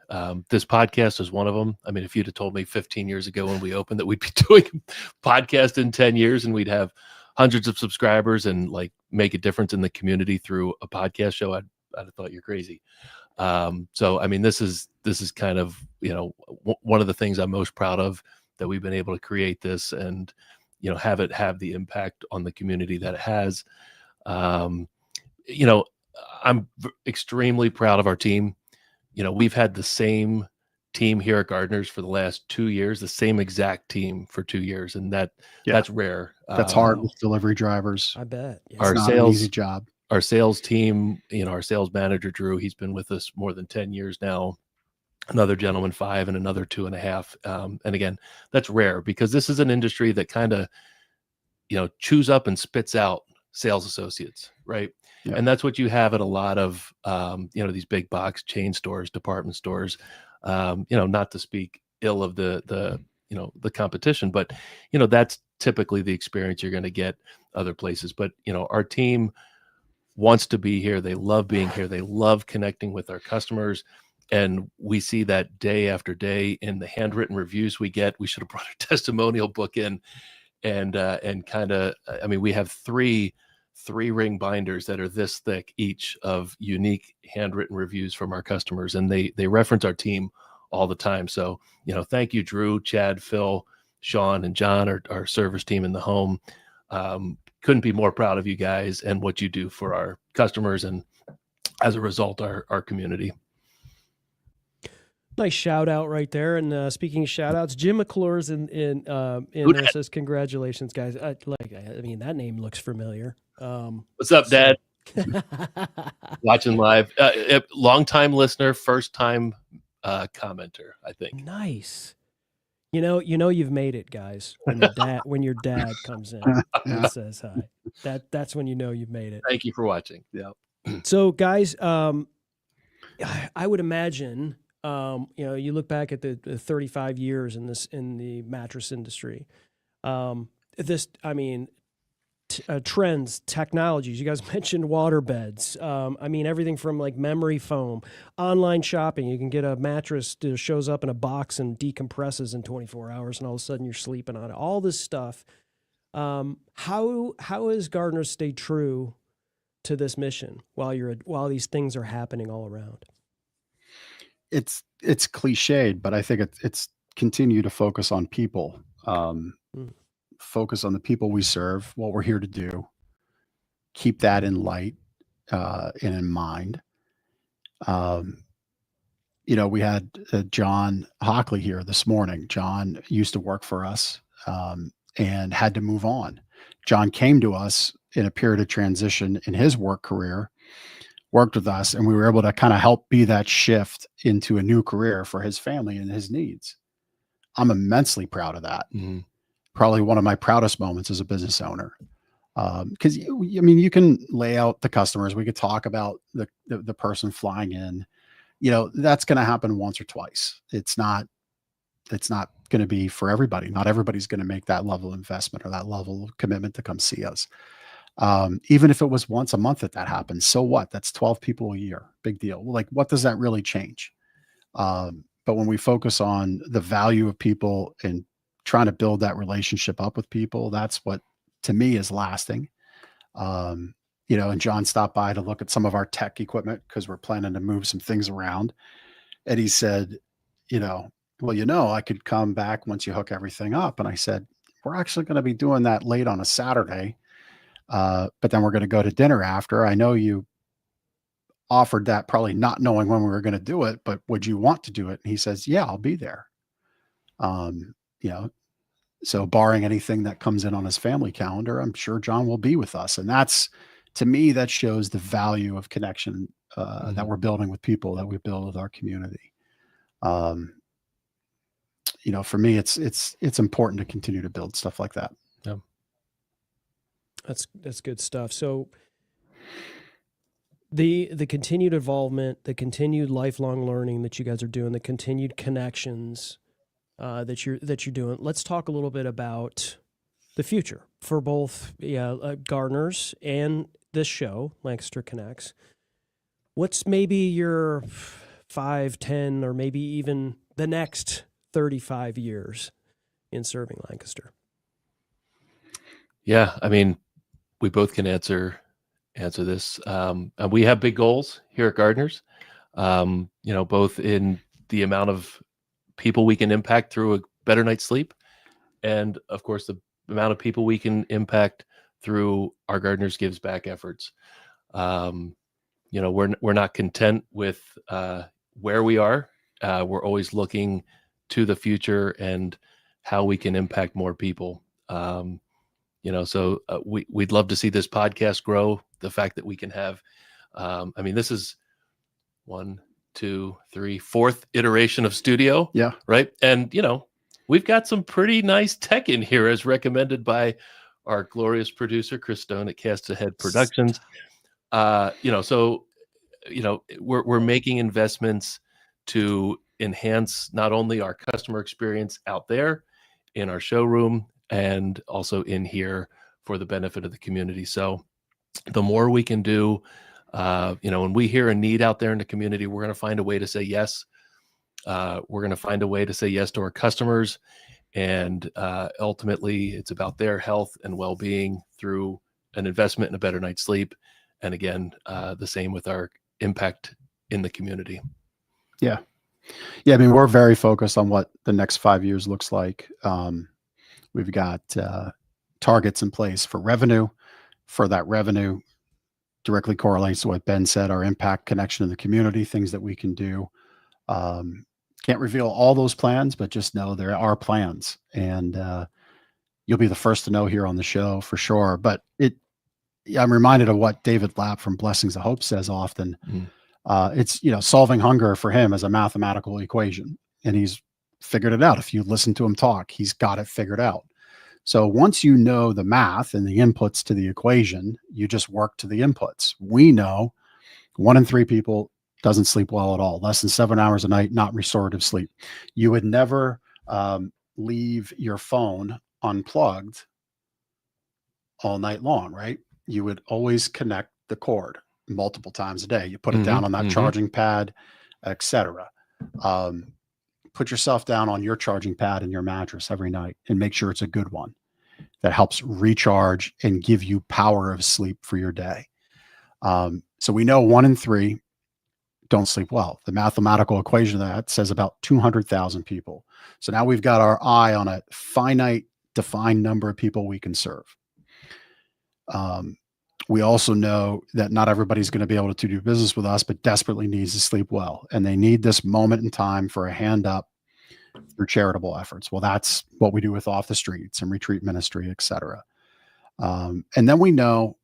Speaker 2: This podcast is one of them. I mean, if you'd have told me 15 years ago when we opened that we'd be doing a podcast in 10 years and we'd have hundreds of subscribers and like make a difference in the community through a podcast show, I'd have thought you're crazy. So, I mean, this is kind of, one of the things I'm most proud of, that we've been able to create this and, have it have the impact on the community that it has. I'm extremely proud of our team. We've had the same team here at Gardner's for the last 2 years, the same exact team for 2 years. And that's rare.
Speaker 1: That's hard with delivery drivers.
Speaker 3: I bet. Yeah.
Speaker 1: It's not an easy job.
Speaker 2: Our sales team, our sales manager, Drew, he's been with us more than 10 years now. Another gentleman, 5, and another 2.5. And again, that's rare because this is an industry that kind of, chews up and spits out sales associates, right? Yeah. And that's what you have at a lot of, these big box chain stores, department stores, not to speak ill of the competition, but, that's typically the experience you're going to get other places. But, our team wants to be here. They love being here. They love connecting with our customers. And we see that day after day in the handwritten reviews we get. We should have brought a testimonial book in and kind of, I mean, we have three ring binders that are this thick each of unique handwritten reviews from our customers. And they reference our team all the time. So, thank you, Drew, Chad, Phil, Sean, and John, our service team in the home. Couldn't be more proud of you guys and what you do for our customers. And as a result, our community.
Speaker 3: Nice shout out right there. And speaking of shout outs, Jim McClure's in there says, congratulations, guys. I mean, that name looks familiar.
Speaker 2: What's up, Dad? Watching live. Long-time listener, first-time commenter, I think.
Speaker 3: Nice. You've made it, guys. When your dad comes in and says hi, that's when you've made it.
Speaker 2: Thank you for watching. Yeah.
Speaker 3: So, guys, I would imagine. You look back at the 35 years in the mattress industry. Trends, technologies. You guys mentioned water beds. Everything from like memory foam, online shopping. You can get a mattress that shows up in a box and decompresses in 24 hours, and all of a sudden you're sleeping on it. All this stuff. How has Gardner stayed true to this mission while these things are happening all around?
Speaker 1: It's cliched, but I think it's continue to focus on people, focus on the people we serve, what we're here to do, keep that in light and in mind. We had John Hockley here this morning. John used to work for us and had to move on. John came to us in a period of transition in his work career, worked with us, and we were able to kind of help be that shift into a new career for his family and his needs. I'm immensely proud of that. Mm-hmm. Probably one of my proudest moments as a business owner. Because you can lay out the customers. We could talk about the person flying in. That's going to happen once or twice. It's not going to be for everybody. Not everybody's going to make that level of investment or that level of commitment to come see us. Even if it was once a month that happens, so what? That's 12 people a year. Big deal. Like, what does that really change? But when we focus on the value of people and trying to build that relationship up with people, that's what to me is lasting. And John stopped by to look at some of our tech equipment because we're planning to move some things around. And he said, I could come back once you hook everything up. And I said, we're actually going to be doing that late on a Saturday. But then we're going to go to dinner after. I know you offered that probably not knowing when we were going to do it, but would you want to do it? And he says, yeah, I'll be there. So barring anything that comes in on his family calendar, I'm sure John will be with us. And that's, to me, that shows the value of connection that we're building with people, that we build with our community. For me, it's important to continue to build stuff like that.
Speaker 2: Yeah.
Speaker 3: That's good stuff. So the continued involvement, the continued lifelong learning that you guys are doing, the continued connections that you're doing. Let's talk a little bit about the future for both Gardner's and this show, Lancaster Connects. what's maybe your 5, 10, or maybe even the next 35 years in serving Lancaster?
Speaker 2: Yeah, I mean, we both can answer this. And we have big goals here at Gardner's. Both in the amount of people we can impact through a better night's sleep, and of course the amount of people we can impact through our Gardner's Gives Back efforts. We're not content with where we are. We're always looking to the future and how we can impact more people. We'd love to see this podcast grow. The fact that we can have, this is 1, 2, 3, 4th iteration of studio.
Speaker 1: Yeah.
Speaker 2: Right. And, we've got some pretty nice tech in here as recommended by our glorious producer, Chris Stone at Cast Ahead Productions. We're making investments to enhance not only our customer experience out there in our showroom and also in here for the benefit of the community. So the more we can do, when we hear a need out there in the community, we're going to find a way to say yes. We're going to find a way to say yes to our customers. And ultimately, it's about their health and well-being through an investment in a better night's sleep. And again, the same with our impact in the community.
Speaker 1: Yeah. Yeah. I mean, we're very focused on what the next 5 years looks like. We've got targets in place for revenue. For that revenue directly correlates to what Ben said, our impact connection in the community, things that we can do. Can't reveal all those plans, but just know there are plans, and you'll be the first to know here on the show for sure. But I'm reminded of what David Lapp from Blessings of Hope says often. It's, solving hunger for him is a mathematical equation, and he's figured it out. If you listen to him talk, he's got it figured out. So once you know the math and the inputs to the equation, you just work to the inputs. We know 1 in 3 people doesn't sleep well at all, less than 7 hours a night, not restorative sleep. You would never leave your phone unplugged all night long, right? You would always connect the cord multiple times a day. You put it down on that charging pad, etc. Put yourself down on your charging pad in your mattress every night and make sure it's a good one that helps recharge and give you power of sleep for your day. So we know 1 in 3 don't sleep well. The mathematical equation of that says about 200,000 people. So now we've got our eye on a finite defined number of people we can serve. We also know that not everybody's going to be able to do business with us, but desperately needs to sleep well. And they need this moment in time for a hand up through charitable efforts. Well, that's what we do with Off the Streets and retreat ministry, et cetera. And then we know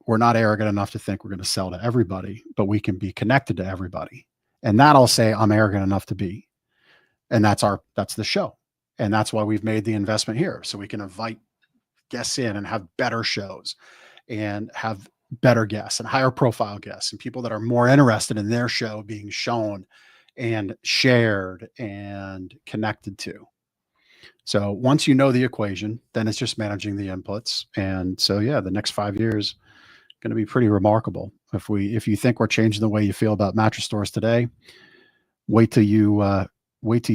Speaker 1: we're not arrogant enough to think we're going to sell to everybody, but we can be connected to everybody. And that I'll say I'm arrogant enough to be. And that's the show. And that's why we've made the investment here. So we can invite guests in and have better shows and have better guests and higher profile guests and people that are more interested in their show being shown and shared and connected to. So once you know the equation, then it's just managing the inputs. And so, yeah, the next 5 years going to be pretty remarkable. If you think we're changing the way you feel about mattress stores today, wait till you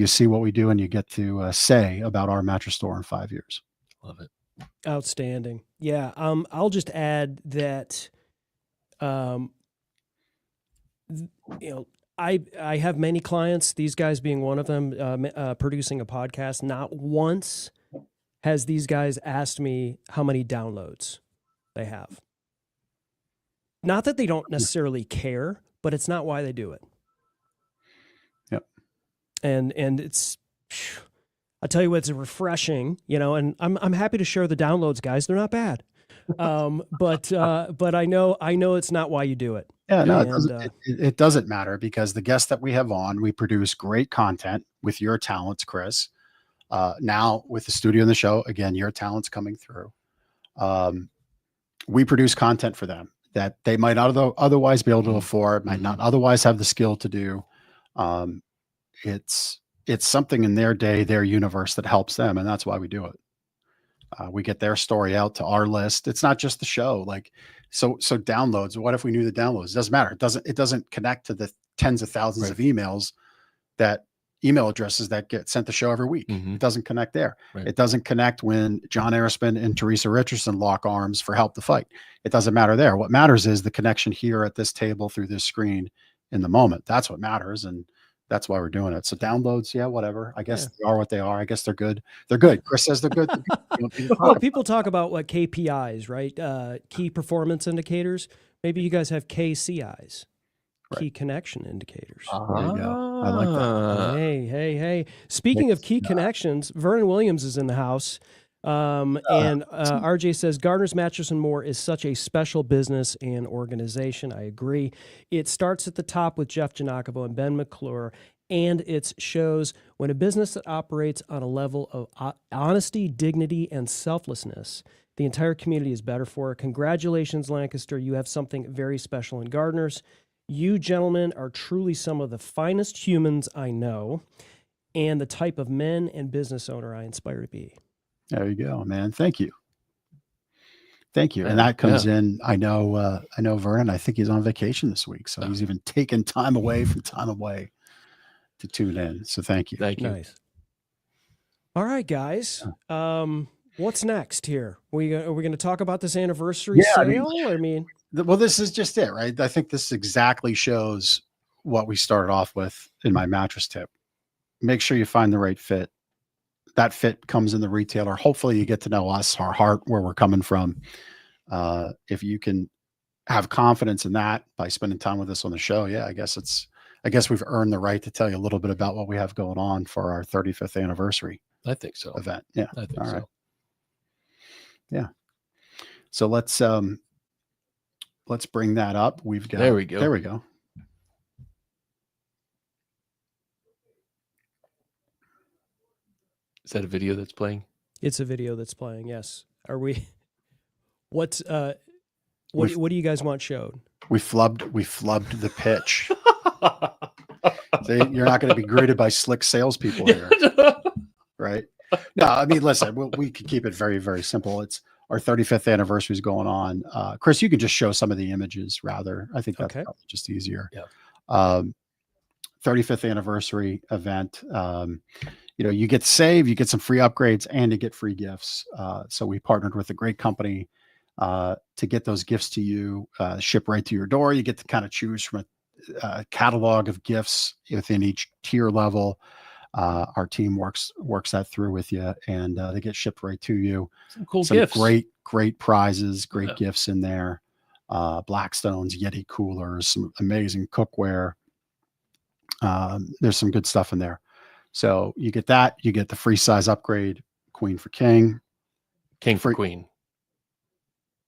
Speaker 1: see what we do and you get to say about our mattress store in 5 years.
Speaker 2: Love it.
Speaker 3: Outstanding. Yeah. I'll just add that, I have many clients, these guys being one of them, producing a podcast. Not once has these guys asked me how many downloads they have. Not that they don't necessarily care, but it's not why they do it.
Speaker 1: Yep.
Speaker 3: And it's, I tell you what, it's refreshing, and I'm happy to share the downloads, guys. They're not bad. But I know it's not why you do it.
Speaker 1: Yeah, no, it doesn't matter, because the guests that we have on, we produce great content with your talents, Chris. Now with the studio and the show, again, your talents coming through. We produce content for them that they might not otherwise be able to afford, might not otherwise have the skill to do. It's something in their day, their universe that helps them. And that's why we do it. We get their story out to our list. It's not just the show. Like So downloads. What if we knew the downloads? It doesn't matter. It doesn't connect to the tens of thousands
Speaker 2: Right.
Speaker 1: of emails email addresses that get sent the show every week.
Speaker 2: Mhm.
Speaker 1: It doesn't connect there.
Speaker 2: Right.
Speaker 1: It doesn't connect when John Arrowspin and Teresa Richardson lock arms for help to fight. It doesn't matter there. What matters is the connection here at this table through this screen in the moment. That's what matters. And that's why we're doing it. So downloads, yeah, whatever. I guess they are what they are. I guess they're good. They're good. Chris says they're good.
Speaker 3: Well, people talk about what KPIs, right? Key performance indicators. Maybe you guys have KCIs. Key connection indicators.
Speaker 1: There you go. I like that.
Speaker 3: Hey. Speaking of key connections, Vernon Williams is in the house. And RJ says, Gardner's Mattress and More is such a special business and organization. I agree. It starts at the top with Jeff Giannakovo and Ben McClure, and it shows when a business that operates on a level of honesty, dignity, and selflessness, the entire community is better for it. Congratulations, Lancaster. You have something very special in Gardner's. You gentlemen are truly some of the finest humans I know and the type of men and business owner I aspire to be.
Speaker 1: There you go, man. Thank you. Thank you. And that comes in, I know Vernon, I think he's on vacation this week. So he's even taken time away to tune in. So thank you.
Speaker 2: Thank you.
Speaker 3: Nice. All right, guys. What's next here? Are we going to talk about this anniversary sale?
Speaker 1: Well, this is just it, right? I think this exactly shows what we started off with in my mattress tip. Make sure you find the right fit. That fit comes in the retailer. Hopefully you get to know us, our heart, where we're coming from. If you can have confidence in that by spending time with us on the show, I guess we've earned the right to tell you a little bit about what we have going on for our 35th anniversary.
Speaker 2: I think so.
Speaker 1: Event. Yeah.
Speaker 2: I think
Speaker 1: All
Speaker 2: so.
Speaker 1: right. Yeah. So let's bring that up.
Speaker 2: There we go.
Speaker 1: There we go.
Speaker 2: Is that a video that's playing?
Speaker 3: It's a video that's playing. Yes. Are we? What do you guys want showed?
Speaker 1: We flubbed the pitch. You're not going to be greeted by slick salespeople here, right? No, I mean, listen, we can keep it very, very simple. It's our 35th anniversary is going on. Chris, you can just show some of the images rather. I think that's probably just easier.
Speaker 2: Yeah.
Speaker 1: 35th anniversary event. You get to save, you get some free upgrades, and you get free gifts. So we partnered with a great company to get those gifts to you, ship right to your door. You get to kind of choose from a catalog of gifts within each tier level. Our team works that through with you, and they get shipped right to you.
Speaker 2: Some cool gifts.
Speaker 1: Great prizes, great gifts in there. Blackstones, Yeti coolers, some amazing cookware. There's some good stuff in there. So you get that. You get the free size upgrade, queen for king.
Speaker 2: King for queen.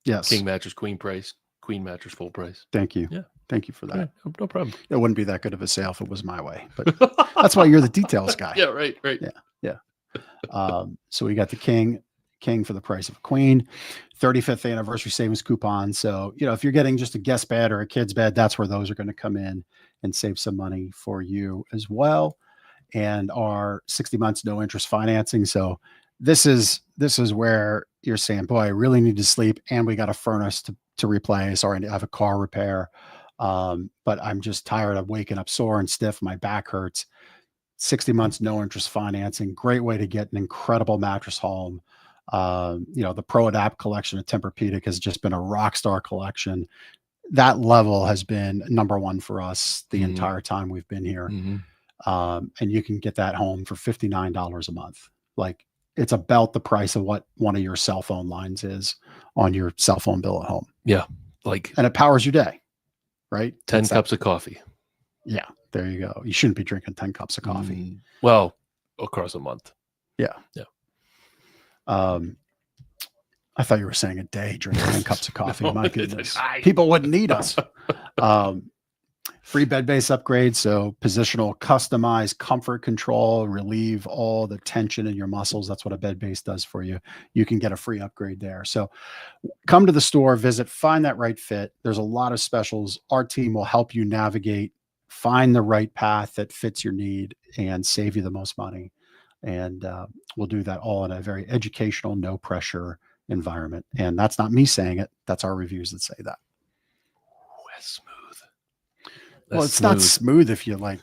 Speaker 1: Yes.
Speaker 2: King mattress, queen price. Queen mattress, full price.
Speaker 1: Thank you.
Speaker 2: Yeah.
Speaker 1: Thank you for that.
Speaker 2: Yeah, no problem.
Speaker 1: It wouldn't be that good of a sale if it was my way, but that's why you're the details guy.
Speaker 2: Yeah, right.
Speaker 1: Yeah. So we got the king for the price of a queen, 35th anniversary savings coupon. So, if you're getting just a guest bed or a kid's bed, that's where those are going to come in and save some money for you as well. And our 60 months, no interest financing. So this is where you're saying, boy, I really need to sleep, and we got a furnace to replace, or I have a car repair. But I'm just tired of waking up sore and stiff. My back hurts. 60 months, no interest financing. Great way to get an incredible mattress home. The Pro Adapt collection of Tempur-Pedic has just been a rock star collection. That level has been number one for us the entire time we've been here. And you can get that home for $59 a month. Like, it's about the price of what one of your cell phone lines is on your cell phone bill at home.
Speaker 2: Yeah.
Speaker 1: And it powers your day, right?
Speaker 2: 10 cups of coffee.
Speaker 1: Yeah. There you go. You shouldn't be drinking 10 cups of coffee.
Speaker 2: Well, across a month.
Speaker 1: Yeah. I thought you were saying a day drinking 10 cups of coffee. My goodness. People wouldn't need us. Free bed base upgrade. So positional, customized comfort control, relieve all the tension in your muscles. That's what a bed base does for you. You can get a free upgrade there. So come to the store, visit, find that right fit. There's a lot of specials. Our team will help you navigate, find the right path that fits your need, and save you the most money. And we'll do that all in a very educational, no pressure environment. And that's not me saying it. That's our reviews that say that.
Speaker 2: Ooh, that's smooth.
Speaker 1: Well, it's not smooth if you like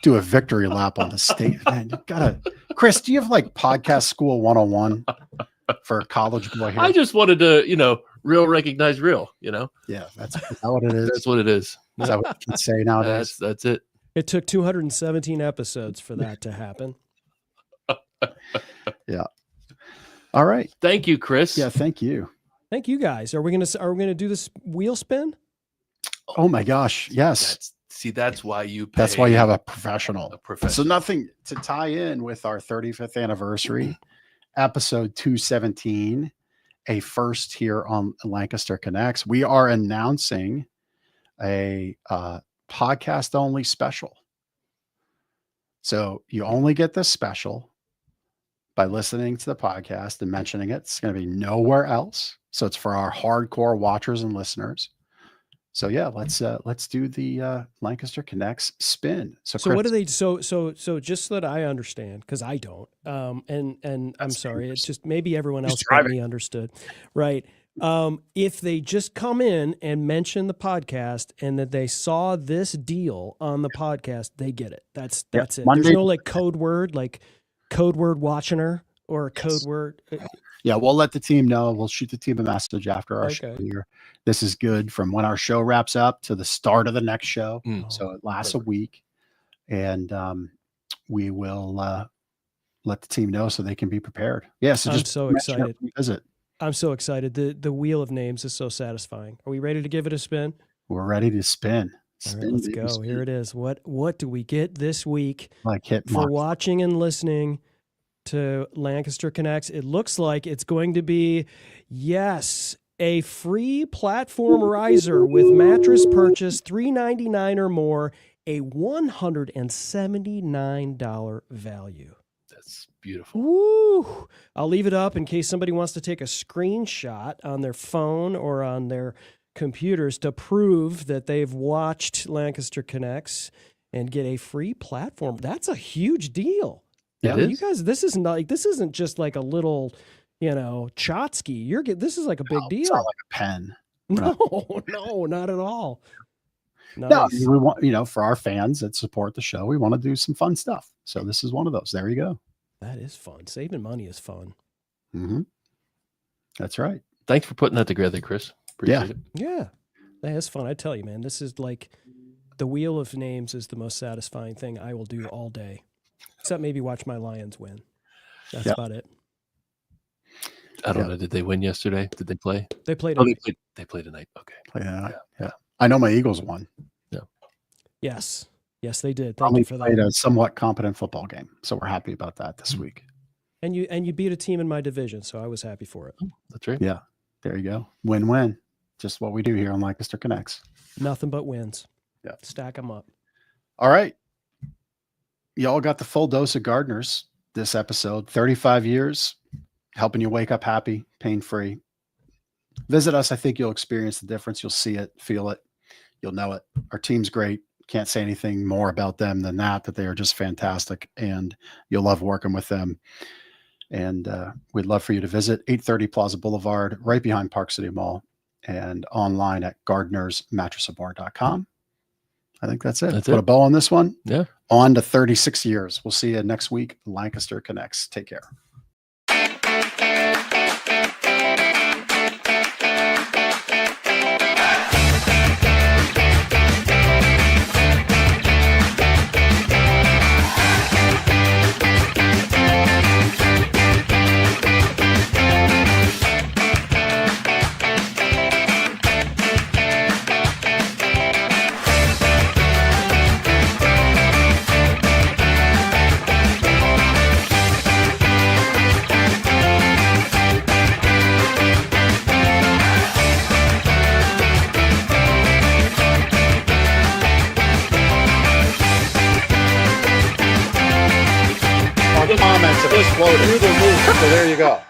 Speaker 1: do a victory lap on the stage. Man, you gotta, Chris, do you have like podcast school 101 for a college boy here?
Speaker 2: I just wanted to, real recognize real,
Speaker 1: Yeah, is that what it is?
Speaker 2: That's what it is.
Speaker 1: Is that what you can say nowadays?
Speaker 2: That's it.
Speaker 3: It took 217 episodes for that to happen.
Speaker 1: Yeah. All right.
Speaker 2: Thank you, Chris.
Speaker 1: Yeah, thank you.
Speaker 3: Thank you guys. Are we gonna do this wheel spin?
Speaker 1: Oh my gosh. Yes.
Speaker 2: That's why you pay.
Speaker 1: That's why you have a professional.
Speaker 2: professional.
Speaker 1: So nothing to tie in with our 35th anniversary, episode 217, a first here on Lancaster Connects. We are announcing a podcast only special. So you only get this special by listening to the podcast and mentioning it. It's going to be nowhere else. So it's for our hardcore watchers and listeners. So yeah, let's do the Lancaster Connects spin. So
Speaker 3: Chris, what do they? So just so that I understand, because I don't. And I'm sorry, it's just maybe everyone else but me understood, right? If they just come in and mention the podcast and that they saw this deal on the podcast, they get it. That's it. Monday, there's no like code word watchiner or a code word.
Speaker 1: Yeah, we'll let the team know. We'll shoot the team a message after our show here. This is good from when our show wraps up to the start of the next show. So it lasts a week. And we will let the team know so they can be prepared. Yeah, so
Speaker 3: I'm so excited.
Speaker 1: Visit.
Speaker 3: I'm so excited. The wheel of names is so satisfying. Are we ready to give it a spin?
Speaker 1: We're ready to spin.
Speaker 3: All right, let's go. Spin. Here it is. What do we get this week
Speaker 1: for
Speaker 3: watching and listening to Lancaster Connects? It looks like it's going to be, yes, a free platform riser with mattress purchase $399 or more, a $179 value.
Speaker 2: That's beautiful.
Speaker 3: Woo! I'll leave it up in case somebody wants to take a screenshot on their phone or on their computers to prove that they've watched Lancaster Connects and get a free platform. That's a huge deal.
Speaker 2: Yeah,
Speaker 3: you guys, this isn't just like a little, Chotsky. This is like a big deal.
Speaker 1: It's not like a pen.
Speaker 3: No, not at all. Nice.
Speaker 1: No, we want, for our fans that support the show, we want to do some fun stuff. So this is one of those. There you go.
Speaker 3: That is fun. Saving money is fun.
Speaker 1: Mm-hmm. That's right.
Speaker 2: Thanks for putting that together, Chris. Appreciate it.
Speaker 3: Yeah. That's fun. I tell you, man, this is like the wheel of names is the most satisfying thing I will do all day. Except maybe watch my Lions win. That's about it.
Speaker 2: I don't know. Did they win yesterday? Did they play?
Speaker 3: They played.
Speaker 2: They played tonight. Okay.
Speaker 1: Yeah. I know my Eagles won.
Speaker 2: Yeah.
Speaker 3: Yes, they did. Thank you for that.
Speaker 1: Played a somewhat competent football game, so we're happy about that this week.
Speaker 3: And you beat a team in my division, so I was happy for it.
Speaker 2: That's right.
Speaker 1: Yeah. There you go. Win-win. Just what we do here on Lancaster Connects.
Speaker 3: Nothing but wins.
Speaker 1: Yeah.
Speaker 3: Stack them up.
Speaker 1: All right. Y'all got the full dose of Gardner's this episode. 35 years, helping you wake up happy, pain-free. Visit us. I think you'll experience the difference. You'll see it, feel it. You'll know it. Our team's great. Can't say anything more about them than that they are just fantastic, and you'll love working with them. And we'd love for you to visit 830 Plaza Boulevard, right behind Park City Mall, and online at gardnersmattressbar.com. I think that's it. Put a bow on this one.
Speaker 2: Yeah.
Speaker 1: On to 36 years. We'll see you next week. Lancaster Connects. Take care. Comments have exploded through the roof. So there you go.